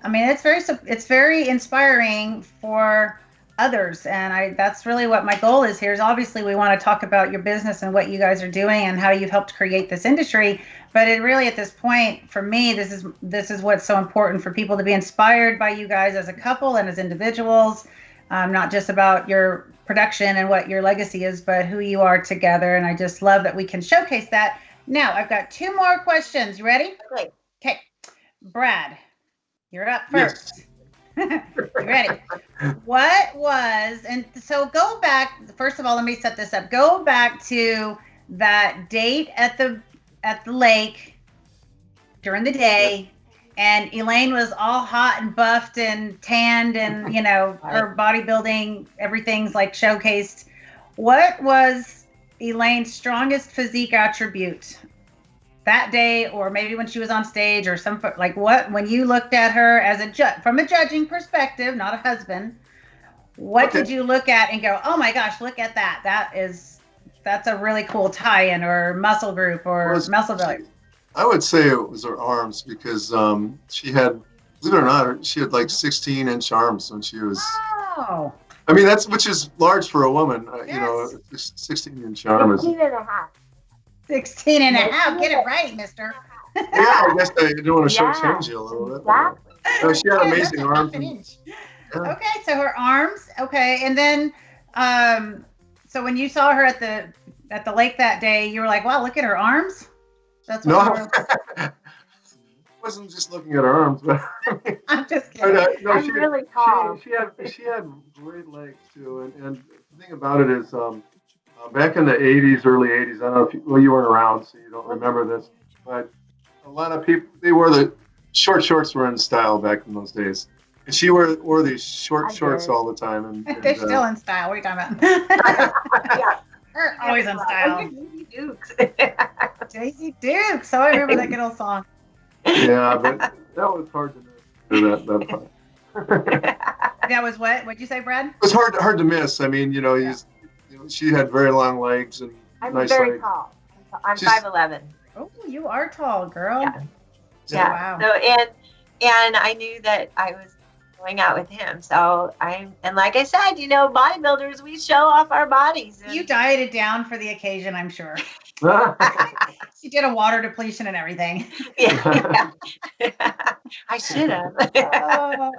I mean, it's very inspiring for others, and that's really what my goal is here. Is obviously we want to talk about your business and what you guys are doing and how you've helped create this industry, but it really, at this point, for me, this is what's so important, for people to be inspired by you guys as a couple and as individuals, not just about your production and what your legacy is, but who you are together. And I just love that we can showcase that. Now I've got 2 more questions. You ready? Okay. Brad, you're up first. Yes. You ready? What was, and so go back, first of all, let me set this up. Go back to that date at the lake during the day, and Elaine was all hot and buffed and tanned, and her bodybuilding, everything's like showcased. What was Elaine's strongest physique attribute that day, or maybe when she was on stage, or what, when you looked at her as from a judging perspective, not a husband, what did you look at and go, oh my gosh, look at that. That's a really cool tie-in or muscle group or muscle building. I would say it was her arms, because she had, believe it or not, she had like 16-inch arms when she was. Wow. I mean, which is large for a woman, yes. 16-inch arm is. 16 and a half. 16 and a half. Get it right, mister. Yeah, I guess I do want to shortchange you a little bit. Exactly. So she had amazing arms. Okay, so her arms. Okay, and then, so when you saw her at the lake that day, you were like, "Wow, look at her arms." That's what I wasn't just looking at her arms, but I'm just kidding. I'm really tall. She had great legs too, and the thing about it is, back in the 80s, early 80s, I don't know if you weren't around, so you don't remember this, but a lot of people, they wore the short shorts were in style back in those days. And she wore these short shorts all the time. And they're still in style. What are you talking about? Yeah. They're always in style. Daisy Dukes. Daisy Dukes. So I remember that good old song. Yeah, but that was hard to miss. That part. That was what? What'd you say, Brad? It was hard to miss. I mean, she had very long legs and I'm nice very legs. tall. I'm 5'11". Oh, you are tall, girl. Yeah. Yeah. Wow. So and I knew that I was going out with him. So and like I said, bodybuilders, we show off our bodies. You dieted down for the occasion, I'm sure. She did a water depletion and everything. Yeah. I should have.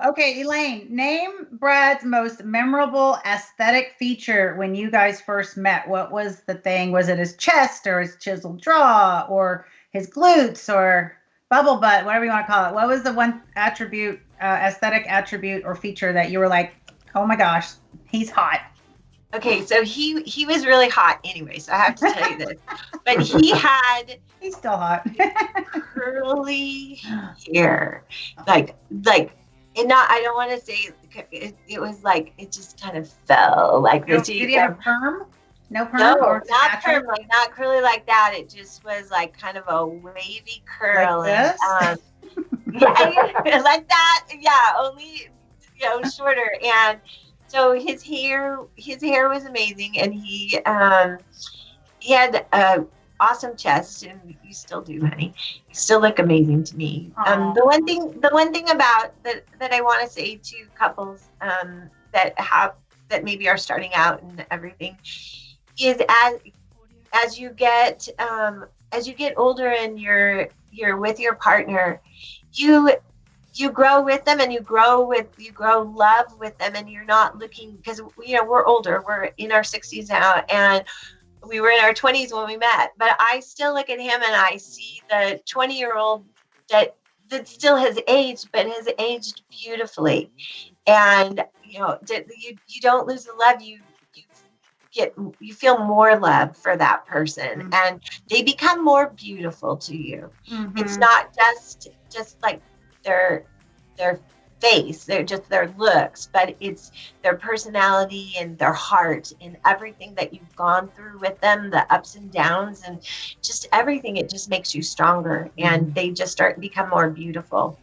Okay, Elaine, name Brad's most memorable aesthetic feature when you guys first met. What was the thing? Was it his chest or his chiseled jaw or his glutes or bubble butt, whatever you want to call it? What was the one attribute, aesthetic attribute or feature that you were like, oh my gosh, he's hot? Okay, so he was really hot anyway, so I have to tell you this. But he's still hot. Curly hair. Like and not, I don't want to say it was like it just kind of fell like this. Did he have perm? No perm? No, or not perm, like not curly like that. It just was like kind of a wavy curl. Like this? Yeah, like that. Yeah, only shorter. And so his hair was amazing, and he had a awesome chest, and you still do, honey. You still look amazing to me. The one thing about that I want to say to couples that maybe are starting out and everything is as you get older and you're with your partner, you grow with them, and you grow love with them, and you're not looking, because we're older, we're in our 60s now, and we were in our 20s when we met, but I still look at him and I see the 20-year-old that still has aged, but has aged beautifully. And you don't lose the love, you feel more love for that person, mm-hmm. and they become more beautiful to you. Mm-hmm. It's not just like their face, they're just their looks, but it's their personality and their heart and everything that you've gone through with them, the ups and downs and just everything. It just makes you stronger, and they just become more beautiful.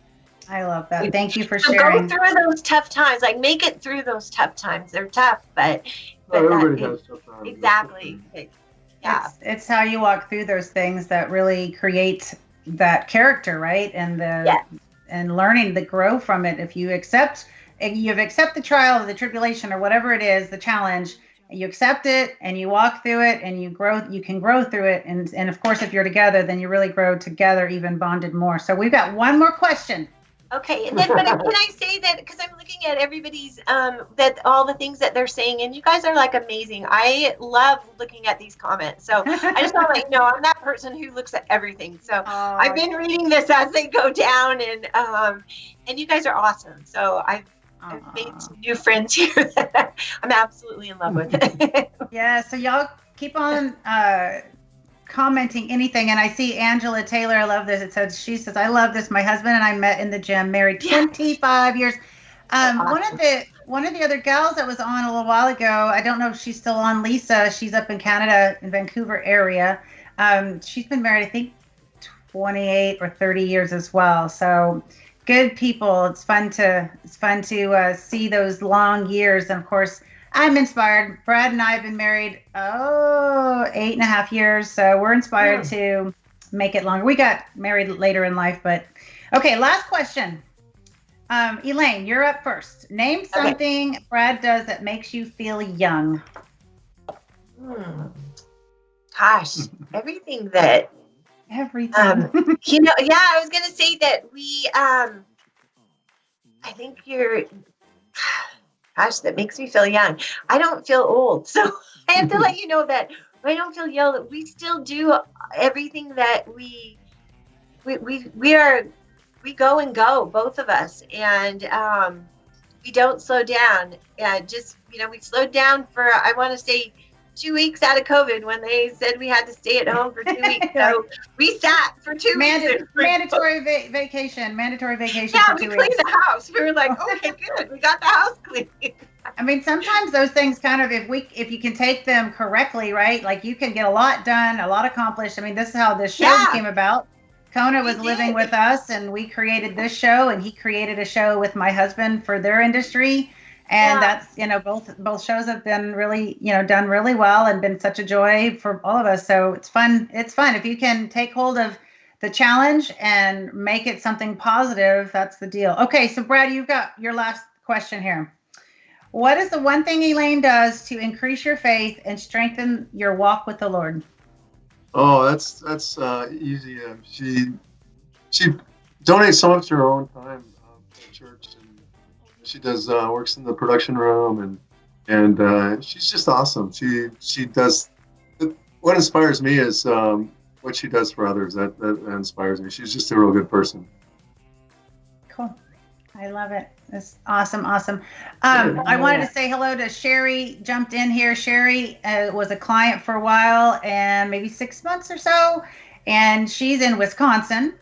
I love that. Thank you for so sharing. Go through those tough times, like make it through those tough times. They're tough, but everybody has tough times. Exactly. Yeah, it's how you walk through those things that really create that character, right? And and learning to grow from it. If you accept the trial or the tribulation or whatever it is, the challenge, you accept it and you walk through it and you can grow through it. And of course, if you're together, then you really grow together, even bonded more. So we've got one more question. Okay, and then but can I say that, because I'm looking at everybody's that all the things that they're saying, and you guys are like amazing. I love looking at these comments. So I just want to let you know I'm that person who looks at everything. So I've been reading this as they go down, and you guys are awesome. So I've made some new friends here that I'm absolutely in love with. Yeah, so y'all keep on commenting anything. And I see Angela Taylor, I love this. She says, I love this. My husband and I met in the gym, married 25 years. Awesome. One of the other gals that was on a little while ago, I don't know if she's still on, Lisa, she's up in Canada, in Vancouver area. She's been married, I think, 28 or 30 years as well. So good people. It's fun to see those long years. And of course, I'm inspired. Brad and I have been married, 8.5 years. So we're inspired to make it longer. We got married later in life, but okay. Last question. Elaine, you're up first. Name something Brad does that makes you feel young. Gosh, everything that. Everything. I was going to say that we, I think gosh, that makes me feel young. I don't feel old. So I have to let you know that I don't feel young. We still do everything that we go and go, both of us. And we don't slow down. We slowed down for, I want to say, 2 weeks out of COVID when they said we had to stay at home for 2 weeks. So we sat for 2 weeks. Mandatory vacation. Yeah, for 2 weeks. We cleaned the house. We were like, okay, good. We got the house clean. I mean, sometimes those things kind of, if you can take them correctly, right? Like you can get a lot done, a lot accomplished. I mean, this is how this show came about. Kona was living with us and we created this show, and he created a show with my husband for their industry. And that's, both shows have been really, done really well and been such a joy for all of us. So it's fun. It's fun. If you can take hold of the challenge and make it something positive, that's the deal. Okay. So Brad, you've got your last question here. What is the one thing Elaine does to increase your faith and strengthen your walk with the Lord? Oh, that's easy. She donates so much of her own time to church. She does works in the production room, and she's just awesome. She does. What inspires me is what she does for others. That inspires me. She's just a real good person. Cool. I love it. It's awesome. I wanted to say hello to Sherry. Jumped in here. Sherry was a client for a while, and maybe 6 months or so, and she's in Wisconsin.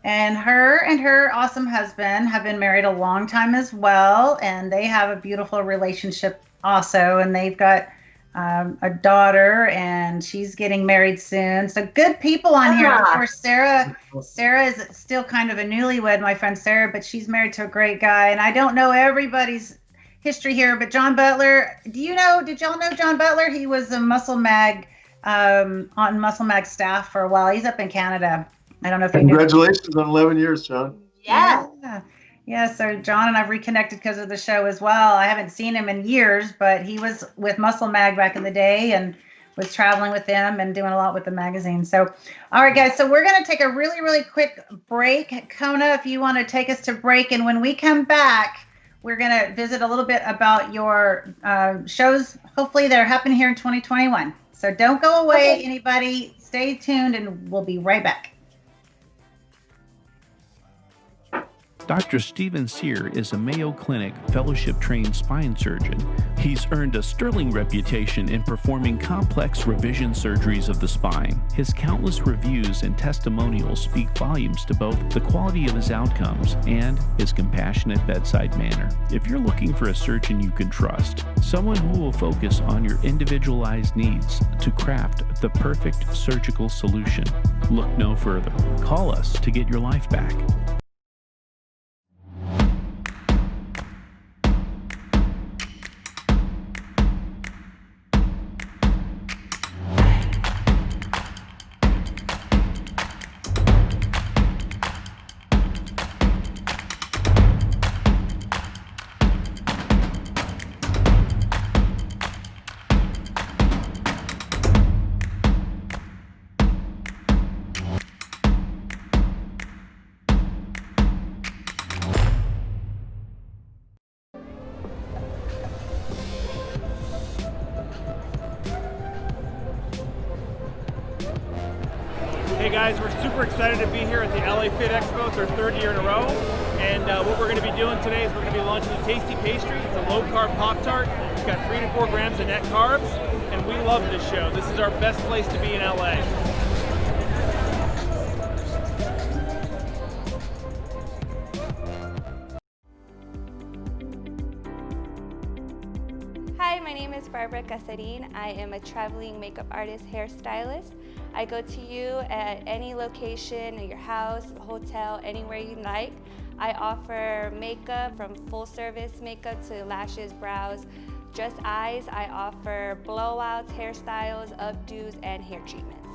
And her awesome husband have been married a long time as well. And they have a beautiful relationship also. And they've got a daughter, and she's getting married soon. So good people on here. Of course, Sarah is still kind of a newlywed, my friend Sarah, but she's married to a great guy. And I don't know everybody's history here, but John Butler, did y'all know John Butler? He was a Muscle Mag, on Muscle Mag staff for a while. He's up in Canada. I don't know if you knew. Congratulations on 11 years, John. Yeah. So John and I've reconnected because of the show as well. I haven't seen him in years, but he was with Muscle Mag back in the day and was traveling with them and doing a lot with the magazine. So, all right, guys. So we're going to take a really, really quick break. Kona, if you want to take us to break. And when we come back, we're going to visit a little bit about your shows. Hopefully they're happening here in 2021. So don't go away, anybody. Stay tuned, and we'll be right back. Dr. Stephen Sear is a Mayo Clinic fellowship-trained spine surgeon. He's earned a sterling reputation in performing complex revision surgeries of the spine. His countless reviews and testimonials speak volumes to both the quality of his outcomes and his compassionate bedside manner. If you're looking for a surgeon you can trust, someone who will focus on your individualized needs to craft the perfect surgical solution, look no further. Call us to get your life back. Hey guys, we're super excited to be here at the LA Fit Expo. It's our third year in a row. And what we're going to be doing today is we're going to be launching the Tasty Pastry. It's a low-carb Pop-Tart. It's got 3 to 4 grams of net carbs. And we love this show. This is our best place to be in LA. Hi, my name is Barbara Casarin. I am a traveling makeup artist, hairstylist. I go to you at any location, at your house, hotel, anywhere you like. I offer makeup from full service makeup to lashes, brows, just eyes. I offer blowouts, hairstyles, updos, and hair treatments.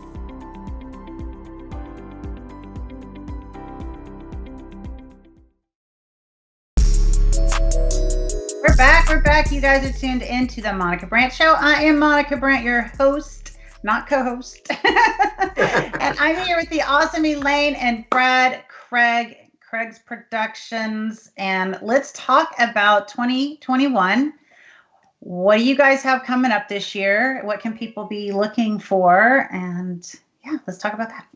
We're back. We're back. You guys are tuned into the Monica Brant Show. I am Monica Brant, your host, not co-host. And I'm here with the awesome Elaine and Braid Craig, Craig's Productions. And let's talk about 2021. What do you guys have coming up this year? What can people be looking for? And yeah, let's talk about that.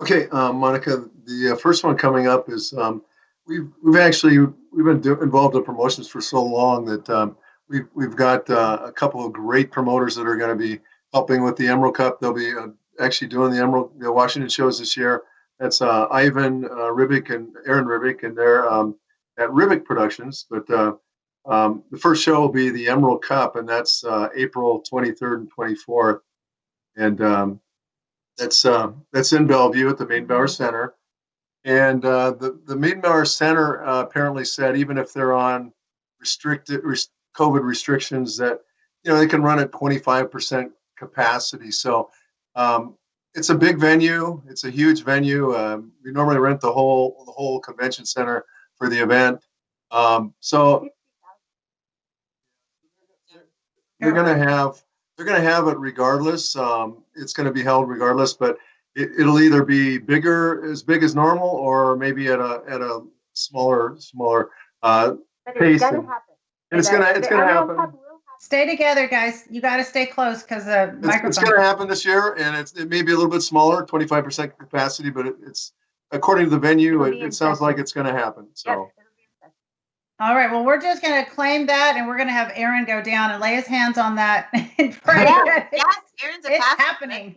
Okay, Monica, the first one coming up is we've been involved in promotions for so long that we've got a couple of great promoters that are going to be helping with the Emerald Cup. They'll be actually doing the Washington shows this year. That's Ivan Ribic and Aaron Ribic, and they're at Ribic Productions. But the first show will be the Emerald Cup, and that's April 23rd and 24th, and that's in Bellevue at the Maidenbauer Center. And the Maidenbauer Center apparently said even if they're on COVID restrictions, that they can run at 25% capacity. So it's a big venue. It's a huge venue. We normally rent the whole convention center for the event. So they're going to have it regardless. It's going to be held regardless, but it'll either be as big as normal, or maybe at a smaller pace. And it's gonna happen. Stay together, guys. You got to stay close because the microphone. It's going to happen this year, and it may be a little bit smaller, 25% capacity, but it's according to the venue. It sounds like it's going to happen. So. All right. Well, we're just going to claim that, and we're going to have Aaron go down and lay his hands on that and pray. Yes, Aaron's it's happening.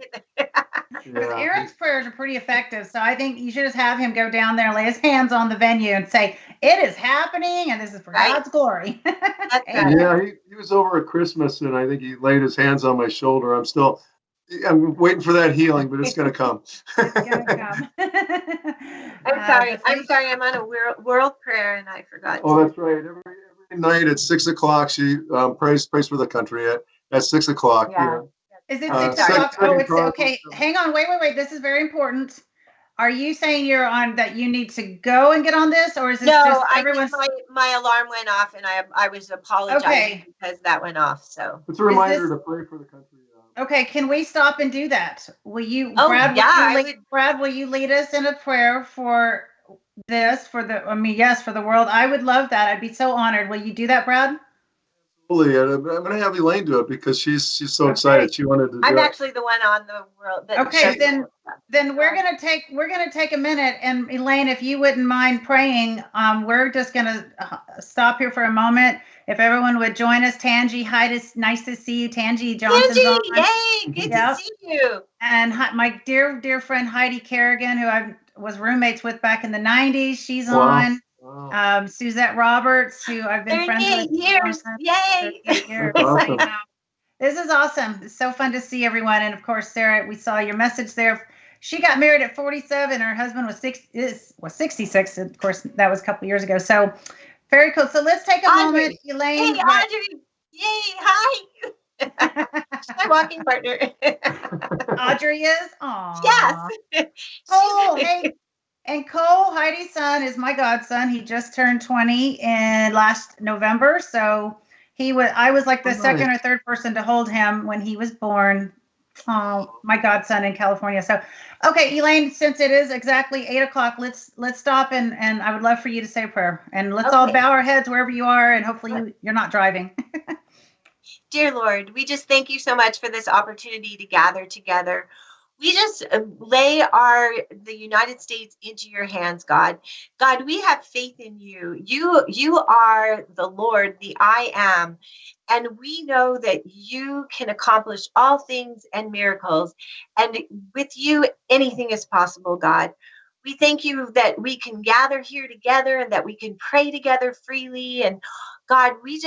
Aaron's prayers are pretty effective, so I think you should just have him go down there, lay his hands on the venue, and say, "It is happening, and this is for God's glory." Yeah, he was over at Christmas, and I think he laid his hands on my shoulder. I'm waiting for that healing, but it's going to come. It's going to come. I'm sorry. I'm on a world prayer, and I forgot. Oh, that's right. Every night at 6:00, she prays for the country at 6:00. Yeah. Is it 6:00? Oh, it's okay. Hang on. Wait. This is very important. Are you saying you're on that you need to go and get on this, or is this just everyone's? My alarm went off, and I was apologizing because that went off. So it's a reminder to pray for the country. Okay, can we stop and do that? Will you, Brad? Will you lead us in a prayer for this? For the world? I would love that. I'd be so honored. Will you do that, Brad? Absolutely. And I'm going to have Elaine do it because she's so excited. She wanted to do I'm it. actually the one on the world. That Okay, then we're gonna take a minute, and Elaine, if you wouldn't mind praying, we're just gonna stop here for a moment. If everyone would join us, Tangi, nice to see you, Tangi Johnson's on. Yay, good to see you. And my dear friend Heidi Kerrigan, who I was roommates with back in the 90s, she's on. Wow. Suzette Roberts, who I've been friends with. 38 years, yay! 38 years. Awesome. This is awesome. It's so fun to see everyone. And of course, Sarah, we saw your message there. She got married at 47. Her husband was 66. Of course, that was a couple years ago. So very cool. So let's take a moment, Elaine. Hey, Audrey. Yay, hi. She's my walking partner. Audrey is? Aww. Yes. Oh, hey. And Cole, Heidi's son, is my godson. He just turned 20 in last November. So I was like the second or third person to hold him when he was born. Oh, my godson in California. So, okay, Elaine, since it is exactly 8:00, let's stop and I would love for you to say a prayer. And let's all bow our heads wherever you are, and hopefully you're not driving. Dear Lord, we just thank you so much for this opportunity to gather together. We just lay the United States into your hands, God. God, we have faith in you. You are the Lord, the I am. And we know that you can accomplish all things and miracles. And with you, anything is possible, God. We thank you that we can gather here together and that we can pray together freely. And God, we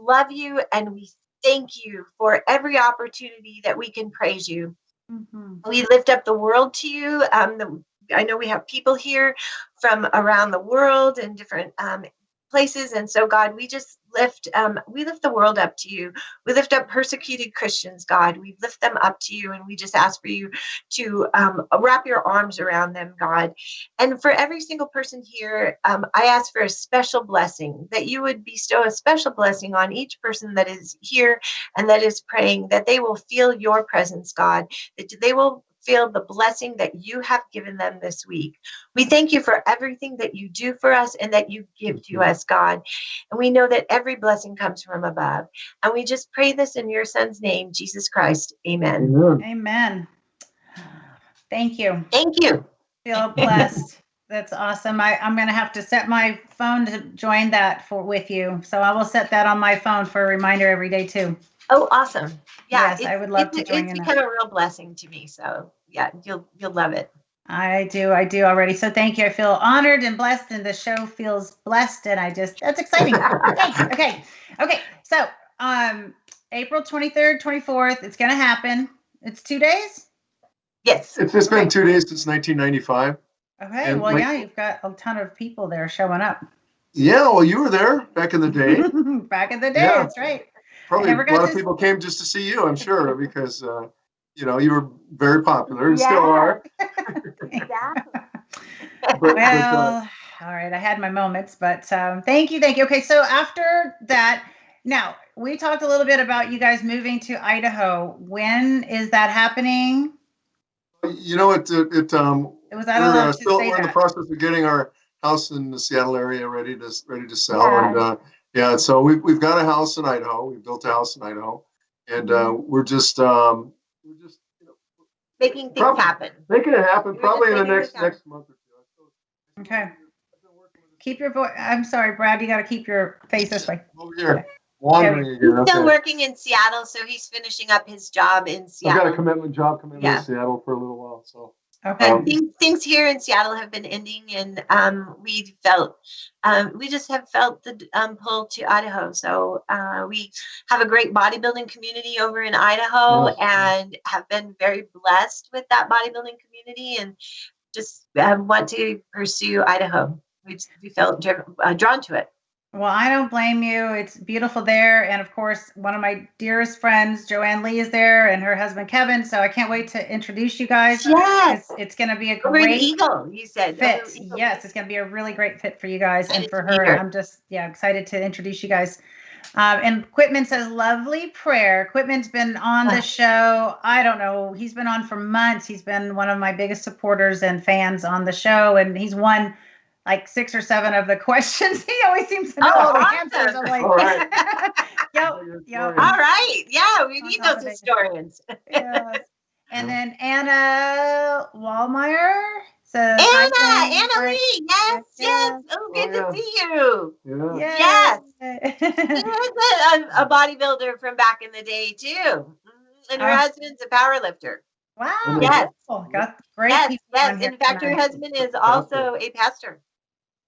love you and we thank you for every opportunity that we can praise you. Mm-hmm. We lift up the world to you. I know we have people here from around the world and different places. And so, God, we just lift the world up to you. We lift up persecuted Christians, God. We lift them up to you, and we just ask for you to wrap your arms around them, God. And for every single person here, I ask for a special blessing, that you would bestow a special blessing on each person that is here and that is praying, that they will feel your presence, God, that they will feel the blessing that you have given them this week. We thank you for everything that you do for us and that you give to us, God. And we know that every blessing comes from above. And we just pray this in your son's name, Jesus Christ. Amen. Amen. Thank you. Thank you. Feel blessed. That's awesome. I'm going to have to set my phone to join that with you. So I will set that on my phone for a reminder every day too. Oh, awesome. Yeah, yes, I would love to join you. It's become a real blessing to me. So yeah, you'll love it. I do already. So thank you. I feel honored and blessed, and the show feels blessed, and that's exciting. Okay. So April 23rd, 24th, it's going to happen. It's 2 days? Yes. It's been 2 days since 1995. Okay. And well, you've got a ton of people there showing up. Yeah, well, you were there back in the day. Back in the day, yeah. That's right. Probably a lot of people came just to see you, I'm sure, because, you were very popular and still are. Exactly. All right, I had my moments, but thank you. Okay, so after that, now, we talked a little bit about you guys moving to Idaho. When is that happening? It was we're in the process of getting our house in the Seattle area ready to sell. Yeah. And so we've got a house in Idaho. We built a house in Idaho, and we're just making things happen. Making it happen probably in the next month or two. Okay. Keep your voice. I'm sorry, Brad. You got to keep your face this way. Over here. Wandering again. He's still working in Seattle, so he's finishing up his job in Seattle. I've got a job coming in Seattle for a little while. So. Okay. Things here in Seattle have been ending, and we just have felt the pull to Idaho. So we have a great bodybuilding community over in Idaho, and have been very blessed with that bodybuilding community, and just want to pursue Idaho. We felt drawn to it. Well, I don't blame you. It's beautiful there. And of course, one of my dearest friends, Joanne Lee, is there, and her husband, Kevin. So I can't wait to introduce you guys. Yes. It's going to be a great Eagle, you said. Fit. Yes, it's going to be a really great fit for you guys and for her. I'm just excited to introduce you guys. And Quitman says, lovely prayer. Quitman's been on the show. I don't know. He's been on for months. He's been one of my biggest supporters and fans on the show. And he's won like 6 or 7 of the questions. He always seems to know all the answers. I'm like, all right. Yep. historian. All right. Yeah, we On need top those of it. historians. Yes. And then Anna Wallmeyer says, Anna, hi, Elaine. Anna Lee. Yes, yes. Yes. Oh, good yeah. to see you. Yeah. Yes. Yes. She was a bodybuilder from back in the day too. And her Oh. husband's a power lifter. Wow. Yes. Cool. Got great Yes, people yes. on here In fact, her tonight. husband is also a pastor.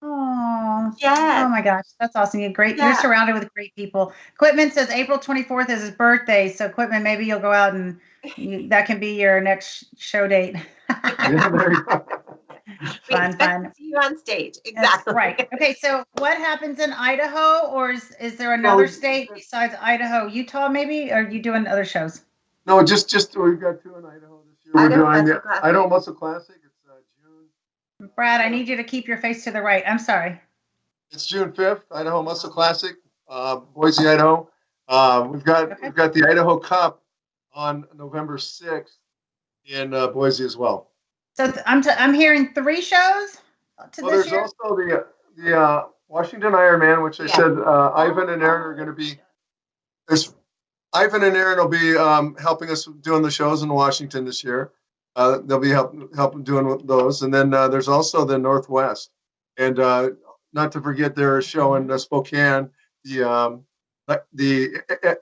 Oh, Yes. oh my gosh, that's awesome. You're great. You're Yeah. surrounded with great people. Quitman says April 24th is his birthday. So Quitman, maybe you'll go out and that can be your next show date. Yeah, there you go. We Fun, expect fun. to see you on stage. That's Exactly. right. Okay, so what happens in Idaho, or is there another state besides Idaho? Utah, maybe? Or are you doing other shows? No, just we've got 2 in Idaho this year. We're Idaho doing Muscle the Classic. Idaho Muscle Classic. It's June. Brad, I need you to keep your face to the right. I'm sorry. It's June 5th, Idaho Muscle Classic, Boise, Idaho. We've got the Idaho Cup on November 6th in Boise as well. So I'm hearing 3 shows to Well, this there's year. also the Washington Ironman, which I said Ivan and Aaron are going to be. There's Ivan and Aaron will be helping us doing the shows in Washington this year. They'll be helping doing those, and then there's also the Northwest, and not to forget their show in Spokane, the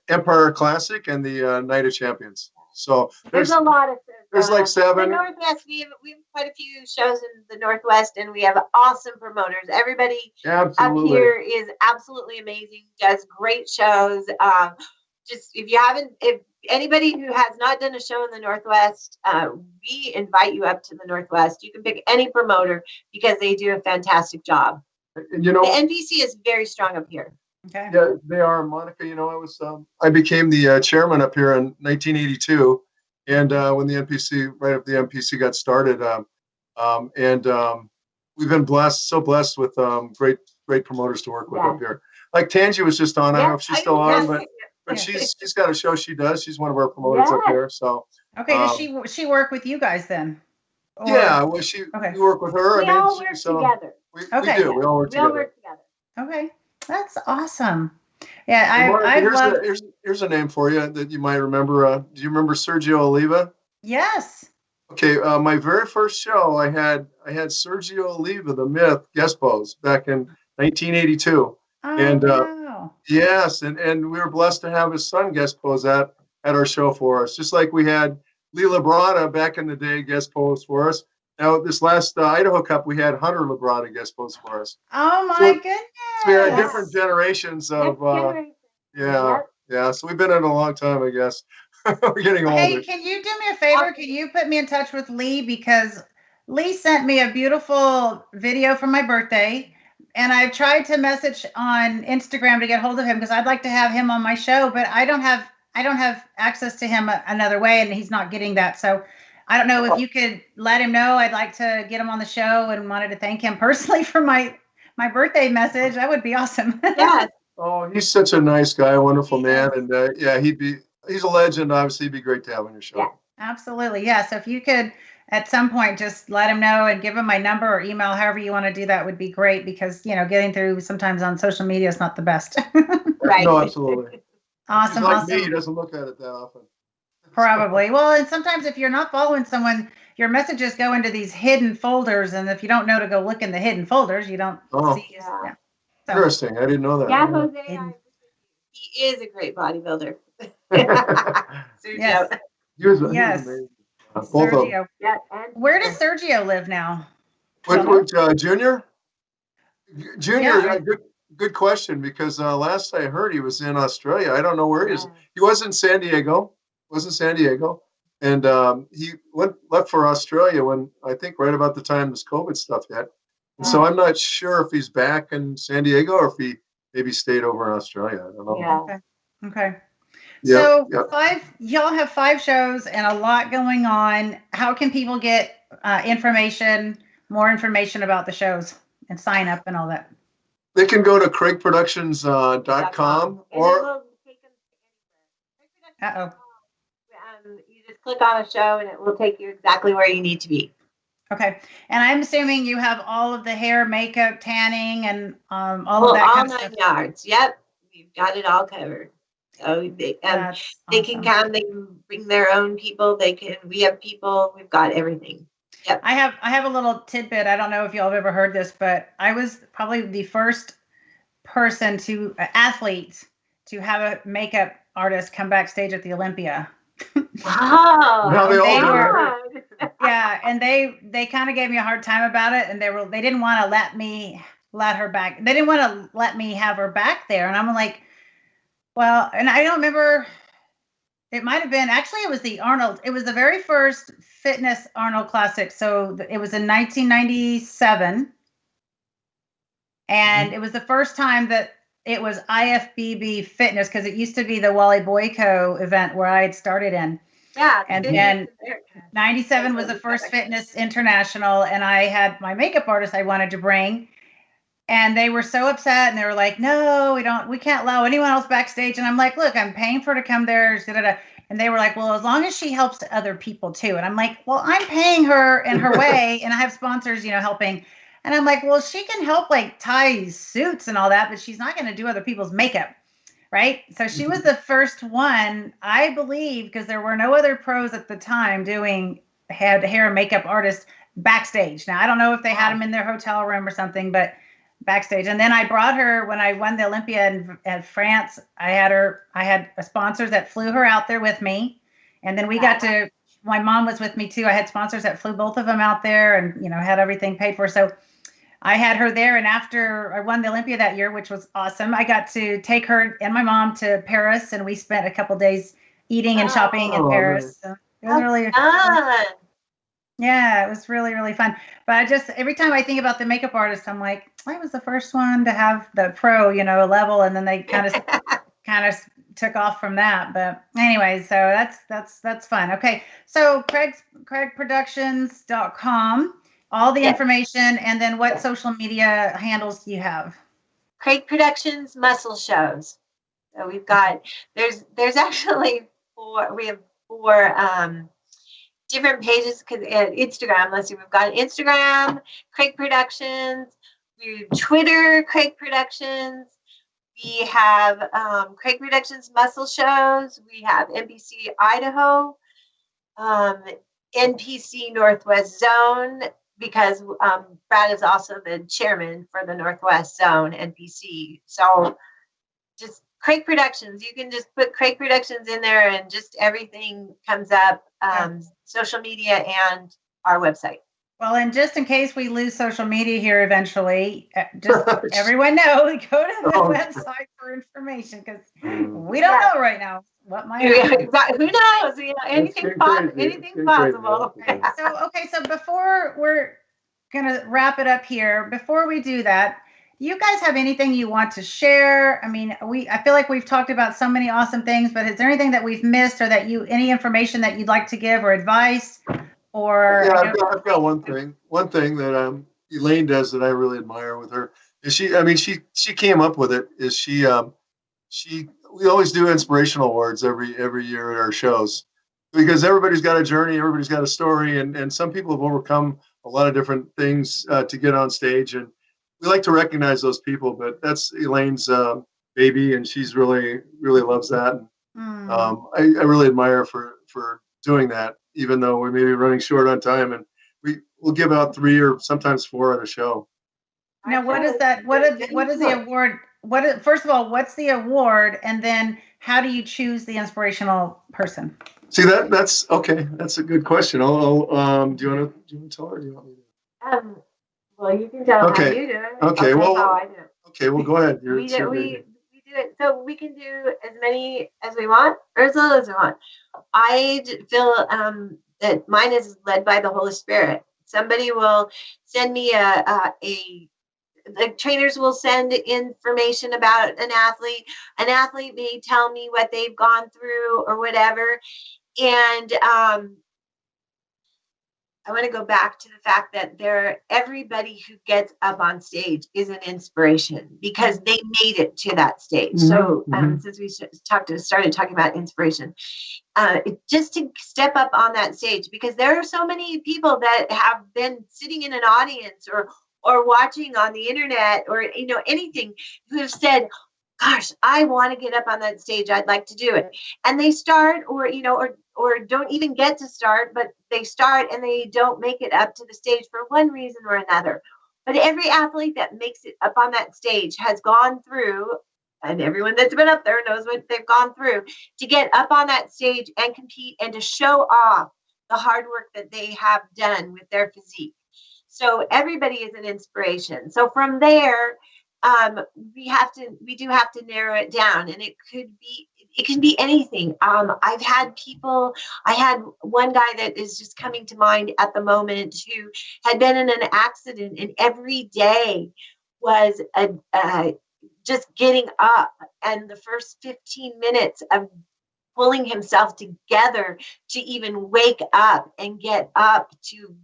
Empire Classic and the Night of Champions. So There's a lot of there's like 7. The Northwest, we have quite a few shows in the Northwest, and we have awesome promoters. Everybody Absolutely. up here is absolutely amazing. Does great shows. Just if anybody who has not done a show in the Northwest, we invite you up to the Northwest. You can pick any promoter because they do a fantastic job. And, you know, The NPC is very strong up here. Okay. yeah, they are. Monica, you know, I became the chairman up here in 1982, and when the NPC, right after the NPC got started, we've been so blessed with great promoters to work with up here. Like Tangi was just on. I don't know if she's still on, but she's got a show she does. She's one of our promoters up here. So Okay, does she work with you guys then? Or- yeah, well, we work with her. We all work together. We Okay. do. We all work We all together. work together. Okay, that's awesome. Yeah, I love. Here's a name for you that you might remember. Do you remember Sergio Oliva? Yes. Okay, my very first show, I had Sergio Oliva, the Myth, guest pose back in 1982. Oh, And, wow. Yes, and we were blessed to have his son guest pose at our show for us, just like we had Lee Labrada back in the day guest pose for us. Now, this last Idaho Cup, we had Hunter Labrada guest pose for us. Oh my goodness. So we had different generations of, Next generation. yeah. So we've been in a long time, I guess. We're getting older. Hey, can you do me a favor? Can you put me in touch with Lee? Because Lee sent me a beautiful video for my birthday, and I've tried to message on Instagram to get hold of him because I'd like to have him on my show, but I don't have access to him another way, and he's not getting that. So I don't know if you could let him know. I'd like to get him on the show and wanted to thank him personally for my birthday message. That would be awesome. Yes. Oh, he's such a nice guy, a wonderful man, and he's a legend. Obviously, he'd be great to have on your show. Yeah. Absolutely. Yeah. So if you could at some point just let him know and give him my number or email, however you want to do that would be great because, getting through sometimes on social media is not the best. Right. No, absolutely. Awesome. He's like Awesome. me, he doesn't look at it that often. Probably. Well, and sometimes if you're not following someone, your messages go into these hidden folders. And if you don't know to go look in the hidden folders, you don't see. Yeah. So, Interesting. I didn't know that. Yeah, Jose, he is a great bodybuilder. yes. He was Yes. amazing. Both of them. Sergio. Yeah, Where does Sergio live now? With Junior? Junior, Yeah. good question, because last I heard he was in Australia. I don't know where he is. He was in San Diego. And he left for Australia when, I think, right about the time this COVID stuff hit. And so I'm not sure if he's back in San Diego or if he maybe stayed over in Australia. I don't know. Yeah. Okay. Yeah, So yeah. y'all have 5 shows and a lot going on. How can people get more information about the shows and sign up and all that? They can go to craigproductions.com or Uh-oh. You just click on a show and it will take you exactly where you need to be. Okay. And I'm assuming you have all of the hair, makeup, tanning, and all of that all kind of 9 stuff. yards. Yep. We've got it all covered. So they can awesome. come, they can bring their own people. We have people, we've got everything. Yep. I have a little tidbit. I don't know if y'all have ever heard this, but I was probably the first athlete to have a makeup artist come backstage at the Olympia. Wow. Now they all do. Yeah, and they kind of gave me a hard time about it, and they didn't want to let her back. They didn't want to let me have her back there, and I'm like, well, and I don't remember. It might have been actually it was the Arnold. It was the very first fitness Arnold Classic. So it was in 1997, and it was the first time that it was IFBB fitness because it used to be the Wally Boyko event where I had started in. Yeah. And then 97 was the first fitness international, and I had my makeup artist I wanted to bring, and they were so upset, and they were like, no, we can't allow anyone else backstage. And I'm like, look, I'm paying for her to come there. And they were like, well, as long as she helps to other people too. And I'm like, well, I'm paying her in her way, and I have sponsors, helping. And I'm like, well, she can help like tie suits and all that, but she's not going to do other people's makeup. Right. So she was the first one, I believe, because there were no other pros at the time had hair and makeup artists backstage. Now, I don't know if they had them in their hotel room or something, but backstage. And then I brought her when I won the Olympia in France. I had sponsors that flew her out there with me. And then my mom was with me too. I had sponsors that flew both of them out there and, had everything paid for. So I had her there. And after I won the Olympia that year, which was awesome, I got to take her and my mom to Paris, and we spent a couple days eating and shopping in Paris. So it was really fun. Yeah, it was really, really fun. But every time I think about the makeup artist, I'm like, I was the first one to have the pro, level, and then they kind of took off from that. But anyway, so that's fun. Okay, so CraigProductions.com, all the information, and then what social media handles do you have? Craig Productions Muscle Shows. So we've got there's actually four different pages because Instagram. Let's see, we've got Instagram, Craig Productions. We Twitter, Craig Productions. We have Craig Productions Muscle Shows. We have NPC Idaho, NPC Northwest Zone, because Brad is also the chairman for the Northwest Zone NPC. So just Craig Productions. You can just put Craig Productions in there and just everything comes up, social media and our website. Well, and just in case we lose social media here eventually, just everyone know, go to the website for information because we don't know right now what might happen. Who knows? Anything possible. So before we're gonna wrap it up here, before we do that, do you guys have anything you want to share? I mean, I feel like we've talked about so many awesome things, but is there anything that we've missed, or any information that you'd like to give or advice? Or I've got one thing. One thing that Elaine does that I really admire with her is she came up with it. Is we always do inspirational awards every year at our shows because everybody's got a journey, everybody's got a story, and some people have overcome a lot of different things to get on stage, and we like to recognize those people. But that's Elaine's baby, and she's really loves that. And, I really admire her for doing that, even though we may be running short on time, and we'll give out 3 or sometimes 4 at a show. Now, what is that? What is the award? First of all, what's the award, and then how do you choose the inspirational person? See, that's okay. That's a good question. Do you want to tell her? Or do you want me to? Well, you can tell how you do it. Okay. How I do it. Okay. Well, go ahead. We do it. So we can do as many as we want or as little as we want. I feel that mine is led by the Holy Spirit. Somebody will send me the trainers will send information about an athlete. An athlete may tell me what they've gone through or whatever. And I want to go back to the fact that everybody who gets up on stage is an inspiration because they made it to that stage. So since we started talking about inspiration, just to step up on that stage, because there are so many people that have been sitting in an audience or watching on the internet or anything who have said, gosh, I want to get up on that stage. I'd like to do it. And they start, or, or don't even get to start, but they start and they don't make it up to the stage for one reason or another. But every athlete that makes it up on that stage has gone through, and everyone that's been up there knows what they've gone through to get up on that stage and compete and to show off the hard work that they have done with their physique. So everybody is an inspiration. So from there, we do have to narrow it down, and it can be anything. I had one guy that is just coming to mind at the moment who had been in an accident, and every day was just getting up, and the first 15 minutes of pulling himself together to even wake up and get up to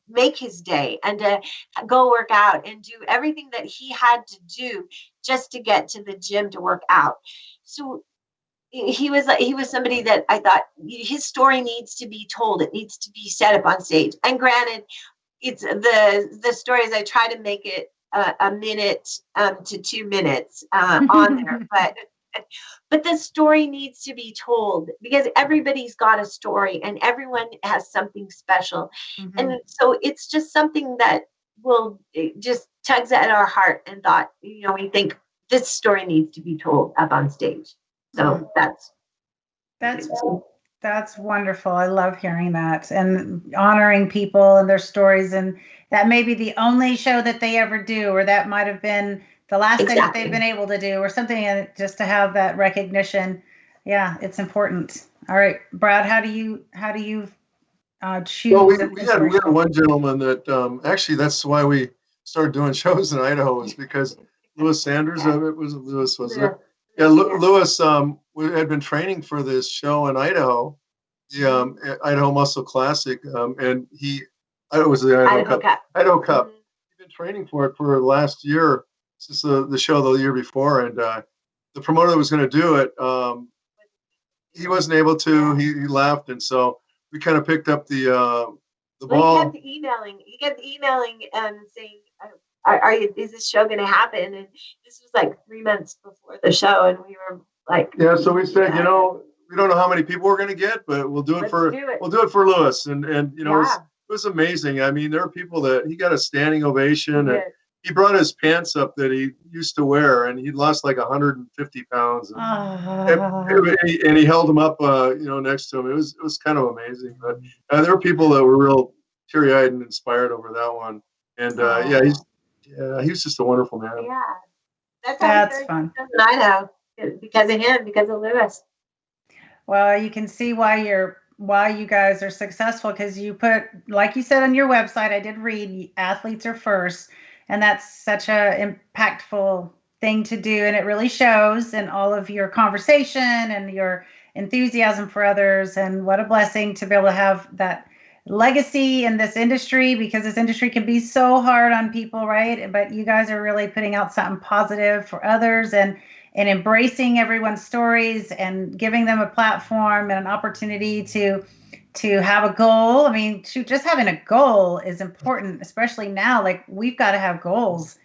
make his day and to go work out and do everything that he had to do just to get to the gym to work out. So he was somebody that I thought his story needs to be told. It needs to be set up on stage. And granted, it's the stories, I try to make it a minute to 2 minutes on there, but the story needs to be told because everybody's got a story and everyone has something special. Mm-hmm. And so it's just something that it just tugs at our heart and thought, we think this story needs to be told up on stage. So that's wonderful. I love hearing that and honoring people and their stories. And that may be the only show that they ever do, or that might have been the last thing that they've been able to do, or something, and just to have that recognition. Yeah, it's important. All right, Brad, how do you choose? Well, we had one gentleman that actually that's why we started doing shows in Idaho, is because Lewis Sanders of it was Lewis, wasn't it? Yeah, Lewis had been training for this show in Idaho, the Idaho Muscle Classic, and it was the Idaho Cup. Idaho Cup. Mm-hmm. He'd been training for it for last year. Since the show the year before, and the promoter that was going to do it, he wasn't able to. He left, and so we kind of picked up the ball. He kept emailing saying, "Is this show going to happen?" And this was like 3 months before the show, and we were like, "Yeah." So we said, we don't know how many people we're going to get, but we'll do it for Lewis, and it was amazing. I mean, there are people that he got a standing ovation. And he brought his pants up that he used to wear, and he'd lost like 150 pounds. And he held them up, next to him. It was kind of amazing. But there were people that were real teary-eyed and inspired over that one. And he was just a wonderful man. Yeah, that's fun. I know because of him, because of Lewis. Well, you can see why you guys are successful, because you put, like you said on your website, I did read, athletes are first. And that's such a impactful thing to do. And it really shows in all of your conversation and your enthusiasm for others. And what a blessing to be able to have that legacy in this industry, because this industry can be so hard on people, right? But you guys are really putting out something positive for others and embracing everyone's stories and giving them a platform and an opportunity to have a goal. I mean, just having a goal is important, especially now. Like, we've got to have goals.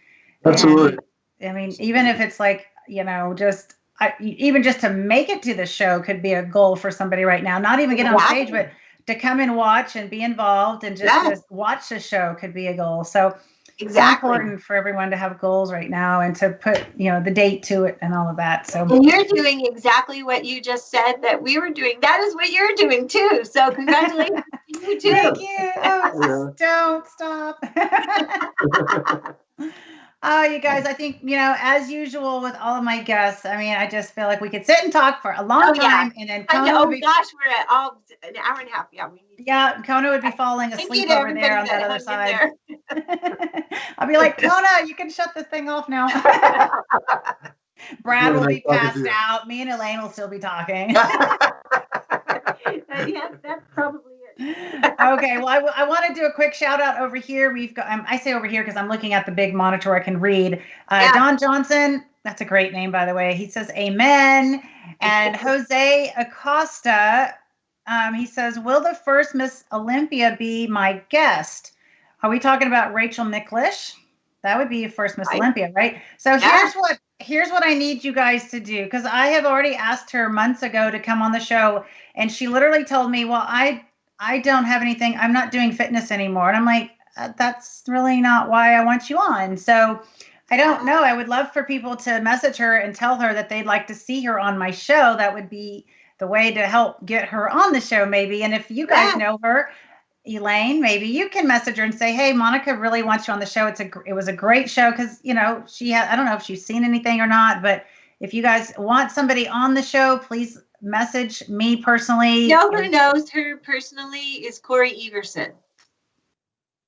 Absolutely. And, I mean, even if it's like, even just to make it to the show could be a goal for somebody right now. Not even get on stage, but to come and watch and be involved and just watch the show could be a goal. So it's important for everyone to have goals right now and to put, the date to it and all of that. So you're doing exactly what you just said that we were doing. That is what you're doing too. So congratulations to you too. Thank you. Don't stop. Oh, you guys, I think, as usual with all of my guests, I mean, I just feel like we could sit and talk for a long time. And then Kona we're at an hour and a half. Yeah, Kona would be falling asleep over there on that other side. I'll be like, Kona, you can shut this thing off now. Brad will be passed out. Me and Elaine will still be talking. Yes, that's probably it. Okay, well, I want to do a quick shout out over here. We've got, I say over here because I'm looking at the big monitor I can read. Don Johnson, that's a great name, by the way. He says, amen. And Jose Acosta, he says, will the first Miss Olympia be my guest? Are we talking about Rachel Nicklish? That would be first Miss Olympia, right? So here's what here's what I need you guys to do, because I have already asked her months ago to come on the show, and she literally told me, well, I don't have anything. I'm not doing fitness anymore. And I'm like, that's really not why I want you on. So I don't know. I would love for people to message her and tell her that they'd like to see her on my show. That would be the way to help get her on the show, maybe. And if you guys know her, Elaine, maybe you can message her and say, hey, Monica really wants you on the show. It was a great show, because, you know, I don't know if she's seen anything or not, but if you guys want somebody on the show, please message me personally. You know who knows her personally is Corey Everson.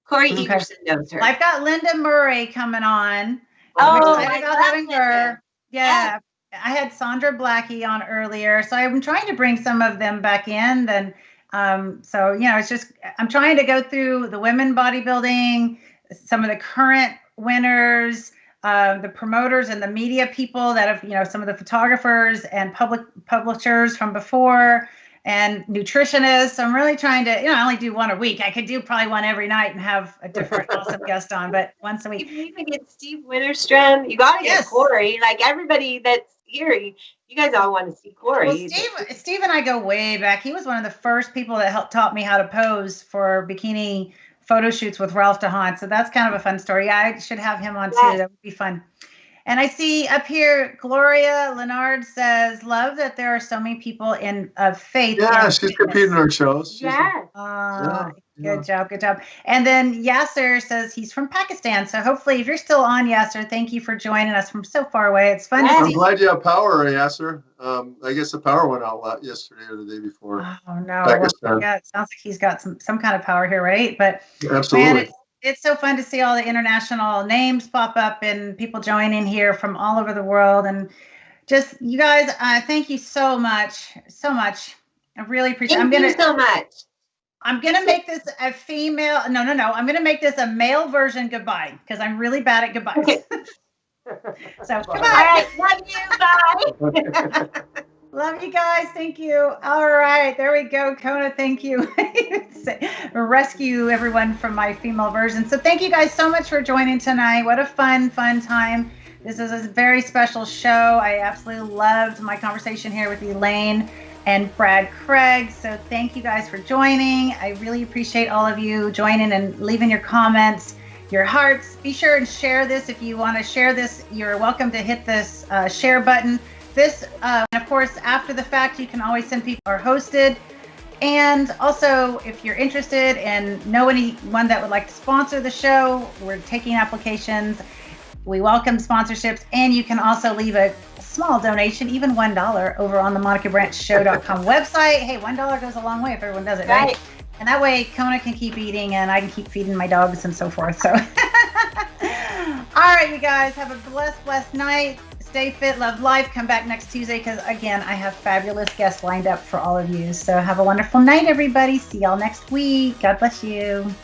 Corey Everson knows her. I've got Linda Murray coming on. Oh, I'm excited about having her. Yeah. I had Sandra Blackie on earlier, so I'm trying to bring some of them back in. Then, so you know, it's just I'm trying to go through the women bodybuilding, some of the current winners, the promoters and the media people that have, you know, some of the photographers and publishers from before, and nutritionists. So I'm really trying to, you know, I only do one a week. I could do probably one every night and have a different awesome guest on, but once a week. You need to get Steve Winterstrom. You got to get Corey. Like everybody that's here, you guys all want to see Corey. Well, Steve and I go way back. He was one of the first people that taught me how to pose for bikini photo shoots with Ralph DeHaan. So that's kind of a fun story. I should have him on too. That would be fun. And I see up here, Gloria Leonard says, love that there are so many people of faith. Yeah, she's competing in our shows. Good job. And then Yasser says he's from Pakistan. So hopefully, if you're still on, Yasser, thank you for joining us from so far away. It's fun to see. I'm glad you have power, Yasser. I guess the power went out yesterday or the day before. Oh, no. Well, yeah, it sounds like he's got some kind of power here, right? But absolutely. Man, it's so fun to see all the international names pop up and people joining here from all over the world. And just, you guys, thank you so much. I really appreciate it. Thank you so much. I'm going to make this a female. No. I'm going to make this a male version goodbye, because I'm really bad at goodbyes. Okay. So, goodbye. All right, love you. Bye. Love you guys. Thank you. All right. There we go. Kona, thank you. Rescue everyone from my female version. So thank you guys so much for joining tonight. What a fun time. This is a very special show. I absolutely loved my conversation here with Elaine and Braid Craig. So thank you guys for joining. I really appreciate all of you joining and leaving your comments, your hearts. Be sure and share this. If you want to share this, you're welcome to hit this share button. This, and of course, after the fact, you can always send people who are hosted. And also, if you're interested and know anyone that would like to sponsor the show, we're taking applications. We welcome sponsorships. And you can also leave a small donation, even $1, over on the MonicaBrantShow.com website. Hey, $1 goes a long way if everyone does it, right? And that way, Kona can keep eating and I can keep feeding my dogs and so forth. So, all right, you guys, have a blessed night. Stay fit, love life. Come back next Tuesday, because, again, I have fabulous guests lined up for all of you. So have a wonderful night, everybody. See y'all next week. God bless you.